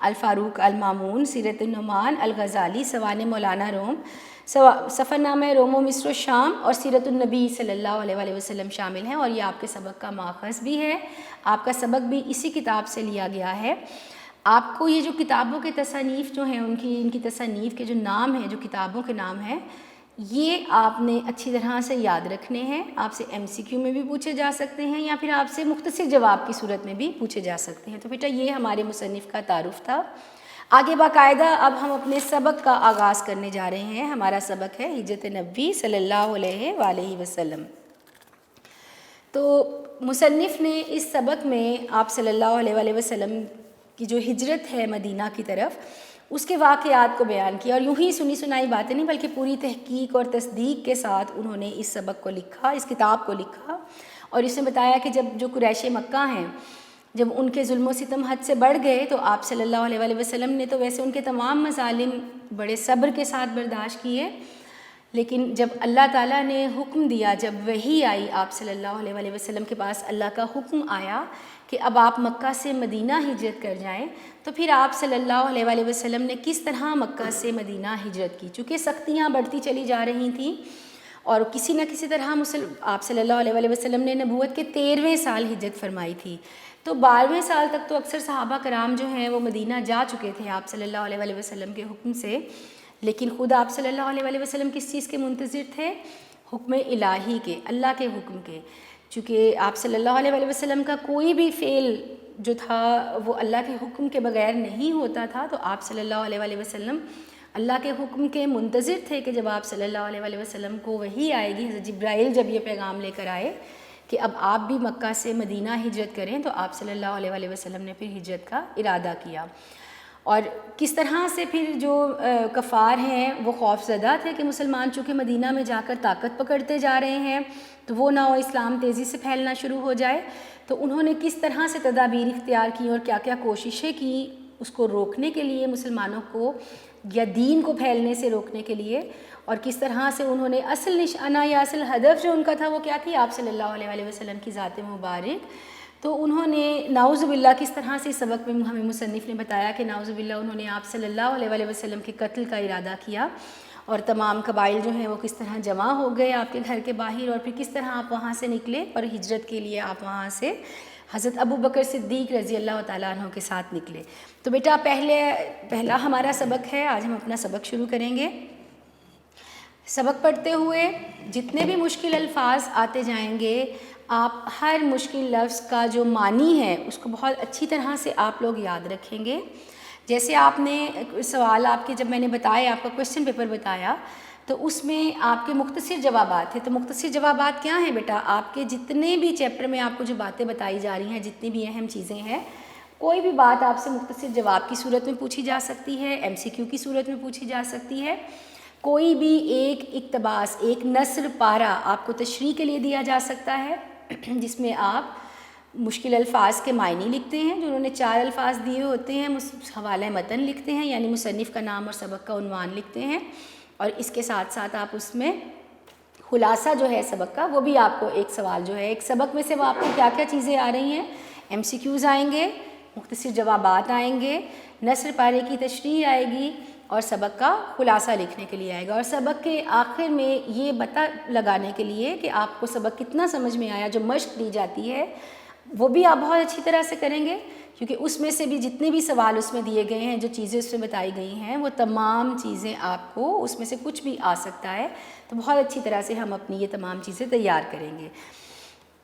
الفاروق المامون، سیرت النعمان، الغزالی، سوانح مولانا روم، سفر نامہ روم و مصر و شام، اور سیرت النبی صلی اللہ علیہ وآلہ وسلم شامل ہیں۔ اور یہ آپ کے سبق کا ماخذ بھی ہے، آپ کا سبق بھی اسی کتاب سے لیا گیا ہے۔ آپ کو یہ جو کتابوں کے تصانیف جو ہیں ان کی تصانیف کے جو نام ہیں، جو کتابوں کے نام ہیں، یہ آپ نے اچھی طرح سے یاد رکھنے ہیں۔ آپ سے MCQ میں بھی پوچھے جا سکتے ہیں، یا پھر آپ سے مختصر جواب کی صورت میں بھی پوچھے جا سکتے ہیں۔ تو بیٹا یہ ہمارے مصنف کا تعارف تھا۔ آگے باقاعدہ اب ہم اپنے سبق کا آغاز کرنے جا رہے ہیں۔ ہمارا سبق ہے ہجرت نبوی صلی اللہ علیہ وآلہ وسلم۔ تو مصنف نے اس سبق میں آپ صلی اللہ علیہ وآلہ وسلم کی جو ہجرت ہے مدینہ کی طرف، اس کے واقعات کو بیان کیا، اور یوں ہی سنی سنائی باتیں نہیں بلکہ پوری تحقیق اور تصدیق کے ساتھ انہوں نے اس سبق کو لکھا، اس کتاب کو لکھا۔ اور اس نے بتایا کہ جب جو قریش مکہ ہیں، جب ان کے ظلم و ستم حد سے بڑھ گئے تو آپ صلی اللہ علیہ وآلہ وسلم نے تو ویسے ان کے تمام مظالم بڑے صبر کے ساتھ برداشت کیے، لیکن جب اللہ تعالیٰ نے حکم دیا، جب وحی آئی آپ صلی اللہ علیہ وآلہ وسلم کے پاس، اللہ کا حکم آیا کہ اب آپ مکہ سے مدینہ ہجرت کر جائیں، تو پھر آپ صلی اللہ علیہ وآلہ وسلم نے کس طرح مکہ سے مدینہ ہجرت کی، چونکہ سختیاں بڑھتی چلی جا رہی تھیں، اور کسی نہ کسی طرح آپ صلی اللہ علیہ وآلہ وسلم نے نبوت کے 13ویں سال ہجرت فرمائی تھی۔ تو 12ویں سال تک تو اکثر صحابہ کرام جو ہیں وہ مدینہ جا چکے تھے آپ صلی اللہ علیہ وآلہ وسلم کے حکم سے، لیکن خود آپ صلی اللہ علیہ وآلہ وسلم کس چیز کے منتظر تھے؟ حکم الہی کے، اللہ کے حکم کے۔ چونکہ آپ صلی اللہ علیہ وآلہ وسلم کا کوئی بھی فعل جو تھا وہ اللہ کے حکم کے بغیر نہیں ہوتا تھا، تو آپ صلی اللہ علیہ وآلہ وسلم اللہ کے حکم کے منتظر تھے کہ جب آپ صلی اللہ علیہ وآلہ وسلم کو وحی آئے گی، حضرت جبرائیل جب یہ پیغام لے کر آئے کہ اب آپ بھی مکہ سے مدینہ ہجرت کریں، تو آپ صلی اللہ علیہ وآلہ وسلم نے پھر ہجرت کا ارادہ کیا۔ اور کس طرح سے پھر جو کفار ہیں وہ خوف زدہ تھے کہ مسلمان چونکہ مدینہ میں جا کر طاقت پکڑتے جا رہے ہیں تو وہ نہ ہو اسلام تیزی سے پھیلنا شروع ہو جائے، تو انہوں نے کس طرح سے تدابیر اختیار کی اور کیا کیا کوششیں کی اس کو روکنے کے لیے، مسلمانوں کو یا دین کو پھیلنے سے روکنے کے لیے، اور کس طرح سے انہوں نے اصل نشانہ یا اصل ہدف جو ان کا تھا وہ کیا تھی، آپ صلی اللہ علیہ وآلہ وسلم کی ذات مبارک۔ تو انہوں نے نعوذ باللہ کس طرح سے اس سبق میں ہمیں مصنف نے بتایا کہ نعوذ باللہ انہوں نے آپ صلی اللہ علیہ وآلہ وسلم کے قتل کا ارادہ کیا، اور تمام قبائل جو ہیں وہ کس طرح جمع ہو گئے آپ کے گھر کے باہر، اور پھر کس طرح آپ وہاں سے نکلے اور ہجرت کے لیے آپ وہاں سے حضرت ابو بکر صدیق رضی اللہ تعالیٰ عنہ کے ساتھ نکلے۔ تو بیٹا پہلا ہمارا سبق ہے، آج ہم اپنا سبق شروع کریں گے۔ سبق پڑھتے ہوئے جتنے بھی مشکل الفاظ آتے جائیں گے، آپ ہر مشکل لفظ کا جو معنی ہے اس کو بہت اچھی طرح سے آپ لوگ یاد رکھیں گے۔ جیسے آپ نے سوال آپ کے جب میں نے بتایا، آپ کا کویسچن پیپر بتایا، تو اس میں آپ کے مختصر جوابات تھے۔ تو مختصر جوابات کیا ہیں بیٹا؟ آپ کے جتنے بھی چیپٹر میں آپ کو جو باتیں بتائی جا رہی ہیں، جتنی بھی اہم چیزیں ہیں، کوئی بھی بات آپ سے مختصر جواب کی صورت میں پوچھی جا سکتی ہے، MCQ کی صورت میں پوچھی جا سکتی ہے۔ کوئی بھی ایک اقتباس، ایک نثر پارہ آپ کو تشریح کے لیے دیا جا سکتا ہے، جس میں آپ مشکل الفاظ کے معنی لکھتے ہیں، جو انہوں نے 4 الفاظ دیے ہوتے ہیں، حوالہ متن لکھتے ہیں، یعنی مصنف کا نام اور سبق کا عنوان لکھتے ہیں، اور اس کے ساتھ ساتھ آپ اس میں خلاصہ جو ہے سبق کا، وہ بھی آپ کو ایک سوال جو ہے ایک سبق میں سے وہ آپ کو کیا کیا چیزیں آ رہی ہیں، MCQs آئیں گے، مختصر جوابات آئیں گے، نثر پارے کی تشریح آئے گی، اور سبق کا خلاصہ لکھنے کے لیے آئے گا، اور سبق کے آخر میں یہ پتہ لگانے کے لیے کہ آپ کو سبق کتنا سمجھ میں آیا، جو مشق دی جاتی ہے وہ بھی آپ بہت اچھی طرح سے کریں گے، کیونکہ اس میں سے بھی جتنے بھی سوال اس میں دیے گئے ہیں، جو چیزیں اس میں بتائی گئی ہیں، وہ تمام چیزیں آپ کو اس میں سے کچھ بھی آ سکتا ہے، تو بہت اچھی طرح سے ہم اپنی یہ تمام چیزیں تیار کریں گے۔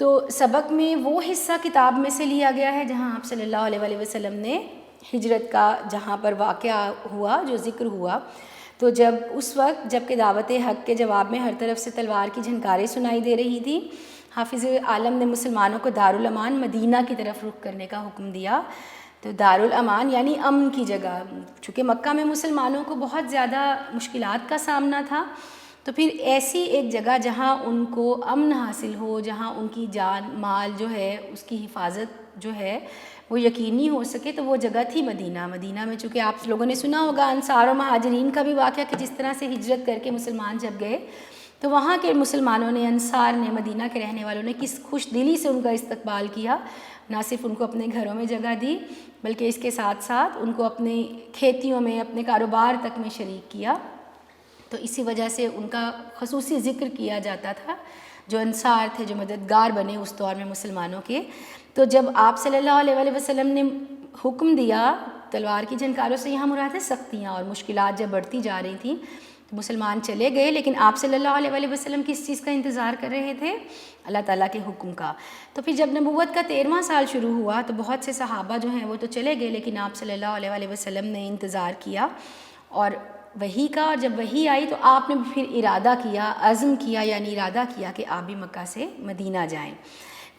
تو سبق میں وہ حصہ کتاب میں سے لیا گیا ہے جہاں آپ صلی اللہ علیہ وآلہ وسلم نے ہجرت کا جہاں پر واقعہ ہوا، جو ذکر ہوا، تو جب اس وقت جب کہ دعوت حق کے جواب میں ہر طرف سے تلوار کی جھنکاریں سنائی دے رہی تھی، حافظ عالم نے مسلمانوں کو دارالامان مدینہ کی طرف رخ کرنے کا حکم دیا۔ تو دارالامان یعنی امن کی جگہ، چونکہ مکہ میں مسلمانوں کو بہت زیادہ مشکلات کا سامنا تھا، تو پھر ایسی ایک جگہ جہاں ان کو امن حاصل ہو، جہاں ان کی جان مال جو ہے اس کی حفاظت جو ہے وہ یقینی ہو سکے، تو وہ جگہ تھی مدینہ۔ مدینہ میں چونکہ آپ لوگوں نے سنا ہوگا انصار و مہاجرین کا بھی واقعہ کہ جس طرح سے ہجرت کر کے مسلمان جب گئے تو وہاں کے مسلمانوں نے، انصار نے، مدینہ کے رہنے والوں نے کس خوش دلی سے ان کا استقبال کیا، نہ صرف ان کو اپنے گھروں میں جگہ دی بلکہ اس کے ساتھ ساتھ ان کو اپنی کھیتیوں میں، اپنے کاروبار تک میں شریک کیا۔ تو اسی وجہ سے ان کا خصوصی ذکر کیا جاتا تھا، جو انصار تھے، جو مددگار بنے اس دور میں مسلمانوں کے۔ تو جب آپ صلی اللہ علیہ وآلہ وسلم نے حکم دیا، تلوار کی جھنکاروں سے یہاں مراد ہے سختیاں اور مشکلات جب بڑھتی جا رہی تھیں، تو مسلمان چلے گئے، لیکن آپ صلی اللہ علیہ وآلہ وسلم کس چیز کا انتظار کر رہے تھے؟ اللہ تعالیٰ کے حکم کا۔ تو پھر جب نبوت کا 13واں سال شروع ہوا تو بہت سے صحابہ جو ہیں وہ تو چلے گئے، لیکن آپ صلی اللہ علیہ وآلہ وسلم نے انتظار کیا اور وحی کا، اور جب وحی آئی تو آپ نے پھر ارادہ کیا، عزم کیا، یعنی ارادہ کیا کہ آپ بھی مکہ سے مدینہ جائیں۔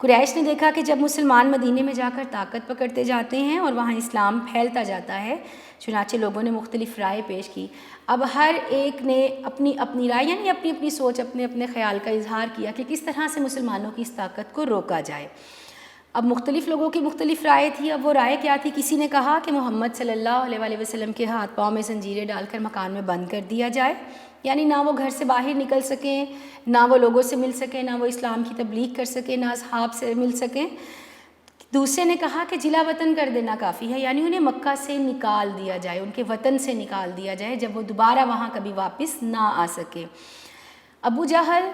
قریش نے دیکھا کہ جب مسلمان مدینے میں جا کر طاقت پکڑتے جاتے ہیں اور وہاں اسلام پھیلتا جاتا ہے، چنانچہ لوگوں نے مختلف رائے پیش کی۔ اب ہر ایک نے اپنی اپنی رائے، یعنی اپنی اپنی سوچ، اپنے اپنے خیال کا اظہار کیا کہ کس طرح سے مسلمانوں کی اس طاقت کو روکا جائے۔ اب مختلف لوگوں کی مختلف رائے تھی۔ اب وہ رائے کیا تھی؟ کسی نے کہا کہ محمد صلی اللہ علیہ وآلہ وسلم کے ہاتھ پاؤں میں زنجیریں ڈال کر مکان میں بند کر دیا جائے، یعنی نہ وہ گھر سے باہر نکل سکیں، نہ وہ لوگوں سے مل سکیں، نہ وہ اسلام کی تبلیغ کر سکیں، نہ اصحاب سے مل سکیں۔ دوسرے نے کہا کہ جلا وطن کر دینا کافی ہے، یعنی انہیں مکہ سے نکال دیا جائے، ان کے وطن سے نکال دیا جائے، جب وہ دوبارہ وہاں کبھی واپس نہ آ سکے۔ ابو جہل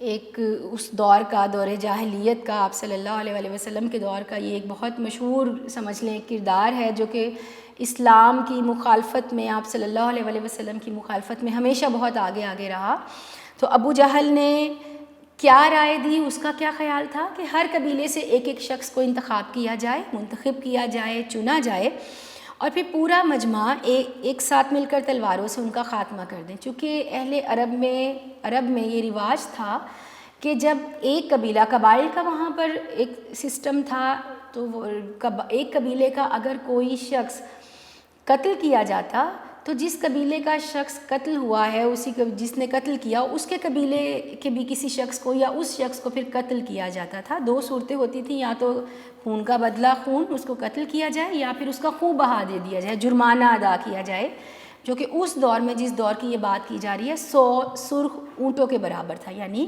ایک اس دور کا، دور جاہلیت کا، آپ صلی اللہ علیہ وآلہ وسلم کے دور کا یہ ایک بہت مشہور سمجھ لیں کردار ہے، جو کہ اسلام کی مخالفت میں، آپ صلی اللہ علیہ وآلہ وسلم کی مخالفت میں ہمیشہ بہت آگے آگے رہا۔ تو ابو جہل نے کیا رائے دی، اس کا کیا خیال تھا کہ ہر قبیلے سے ایک ایک شخص کو انتخاب کیا جائے، منتخب کیا جائے، چنا جائے، اور پھر پورا مجمع ایک ساتھ مل کر تلواروں سے ان کا خاتمہ کر دیں۔ چونکہ عرب میں یہ رواج تھا کہ جب ایک قبیلہ، قبائل کا وہاں پر ایک سسٹم تھا، تو وہ ایک قبیلے کا اگر کوئی شخص قتل کیا جاتا تو جس قبیلے کا شخص قتل ہوا ہے، اسی جس نے قتل کیا اس کے قبیلے کے بھی کسی شخص کو یا اس شخص کو پھر قتل کیا جاتا تھا۔ دو صورتیں ہوتی تھیں، یا تو خون کا بدلہ خون، اس کو قتل کیا جائے، یا پھر اس کا خون بہا دے دیا جائے، جرمانہ ادا کیا جائے، جو کہ اس دور میں، جس دور کی یہ بات کی جا رہی ہے، 100 سرخ اونٹوں کے برابر تھا، یعنی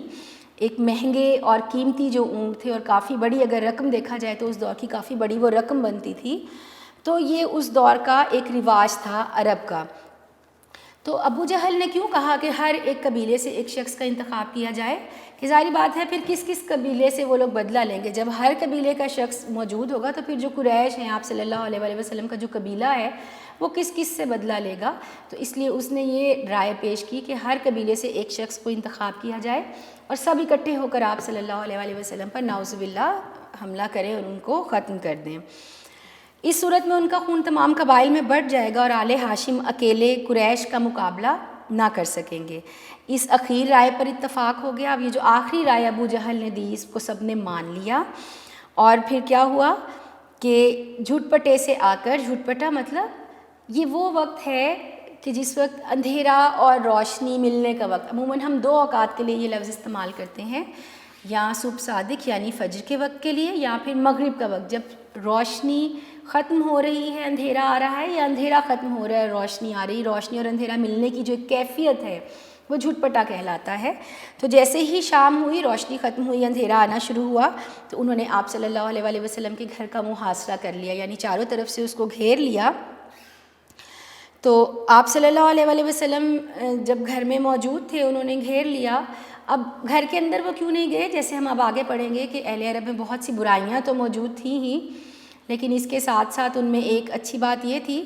ایک مہنگے اور قیمتی جو اونٹ تھے، اور کافی بڑی اگر رقم دیکھا جائے تو اس دور کی کافی بڑی وہ رقم بنتی تھی۔ تو یہ اس دور کا ایک رواج تھا عرب کا۔ تو ابو جہل نے کیوں کہا کہ ہر ایک قبیلے سے ایک شخص کا انتخاب کیا جائے، کہ ظاہری بات ہے پھر کس کس قبیلے سے وہ لوگ بدلہ لیں گے؟ جب ہر قبیلے کا شخص موجود ہوگا تو پھر جو قریش ہیں، آپ صلی اللہ علیہ وآلہ وسلم کا جو قبیلہ ہے، وہ کس کس سے بدلہ لے گا؟ تو اس لیے اس نے یہ رائے پیش کی کہ ہر قبیلے سے ایک شخص کو انتخاب کیا جائے اور سب اکٹھے ہو کر آپ صلی اللہ علیہ وآلہ وسلم پر نعوذ باللہ حملہ کریں اور ان کو ختم کر دیں۔ اس صورت میں ان کا خون تمام قبائل میں بڑھ جائے گا اور آل ہاشم اکیلے قریش کا مقابلہ نہ کر سکیں گے۔ اس اخیر رائے پر اتفاق ہو گیا۔ اب یہ جو آخری رائے ابو جہل نے دی، اس کو سب نے مان لیا، اور پھر کیا ہوا کہ جھٹ پٹے سے آ کر، جھٹ پٹا مطلب یہ وہ وقت ہے کہ جس وقت اندھیرا اور روشنی ملنے کا وقت، عموماً ہم دو اوقات کے لیے یہ لفظ استعمال کرتے ہیں، یا صبح صادق یعنی فجر کے وقت کے لیے، یا پھر مغرب کا وقت جب روشنی ختم ہو رہی ہے، اندھیرا آ رہا ہے، یا اندھیرا ختم ہو رہا ہے، روشنی آ رہی، روشنی اور اندھیرا ملنے کی جو ایک کیفیت ہے وہ جھٹ پٹا کہلاتا ہے۔ تو جیسے ہی شام ہوئی، روشنی ختم ہوئی، اندھیرا آنا شروع ہوا، تو انہوں نے آپ صلی اللہ علیہ وآلہ وسلم کے گھر کا محاصرہ کر لیا، یعنی چاروں طرف سے اس کو گھیر لیا۔ تو آپ صلی اللہ علیہ وآلہ وسلم جب گھر میں موجود تھے، انہوں نے گھیر لیا۔ اب گھر کے اندر وہ کیوں نہیں گئے؟ جیسے ہم اب آگے پڑھیں گے کہ اہل عرب میں بہت سی برائیاں تو موجود تھیں ہی، لیکن اس کے ساتھ ساتھ ان میں ایک اچھی بات یہ تھی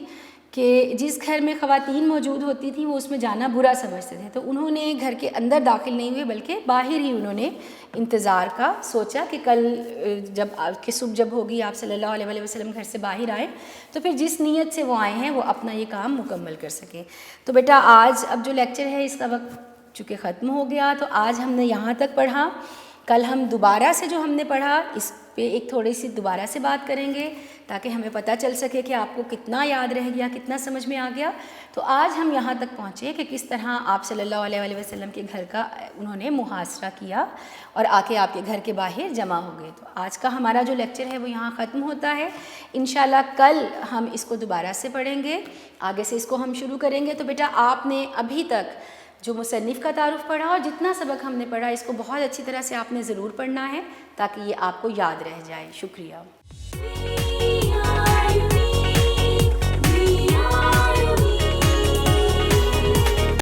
کہ جس گھر میں خواتین موجود ہوتی تھیں وہ اس میں جانا برا سمجھتے تھے، تو انہوں نے گھر کے اندر داخل نہیں ہوئے بلکہ باہر ہی انہوں نے انتظار کا سوچا کہ کل صبح جب ہوگی آپ صلی اللہ علیہ وآلہ وسلم گھر سے باہر آئیں تو پھر جس نیت سے وہ آئے ہیں وہ اپنا یہ کام مکمل کر سکیں۔ تو بیٹا آج اب جو لیکچر ہے اس کا وقت چونکہ ختم ہو گیا، تو آج ہم نے یہاں تک پڑھا۔ کل ہم دوبارہ سے جو ہم نے پڑھا اس پہ ایک تھوڑی سی دوبارہ سے بات کریں گے تاکہ ہمیں پتہ چل سکے کہ آپ کو کتنا یاد رہ گیا، کتنا سمجھ میں آ گیا۔ تو آج ہم یہاں تک پہنچے کہ کس طرح آپ صلی اللہ علیہ وآلہ وسلم کے گھر کا انہوں نے محاصرہ کیا اور آ کے آپ کے گھر کے باہر جمع ہو گئے۔ تو آج کا ہمارا جو لیکچر ہے وہ یہاں ختم ہوتا ہے۔ انشاءاللہ کل ہم اس کو دوبارہ سے پڑھیں گے، آگے سے اس کو ہم شروع کریں گے۔ تو بیٹا آپ نے ابھی تک جو مصنف کا تعارف پڑھا اور جتنا سبق ہم نے پڑھا اس کو بہت اچھی طرح سے آپ نے ضرور پڑھنا ہے تاکہ یہ آپ کو یاد رہ جائے۔ شکریہ۔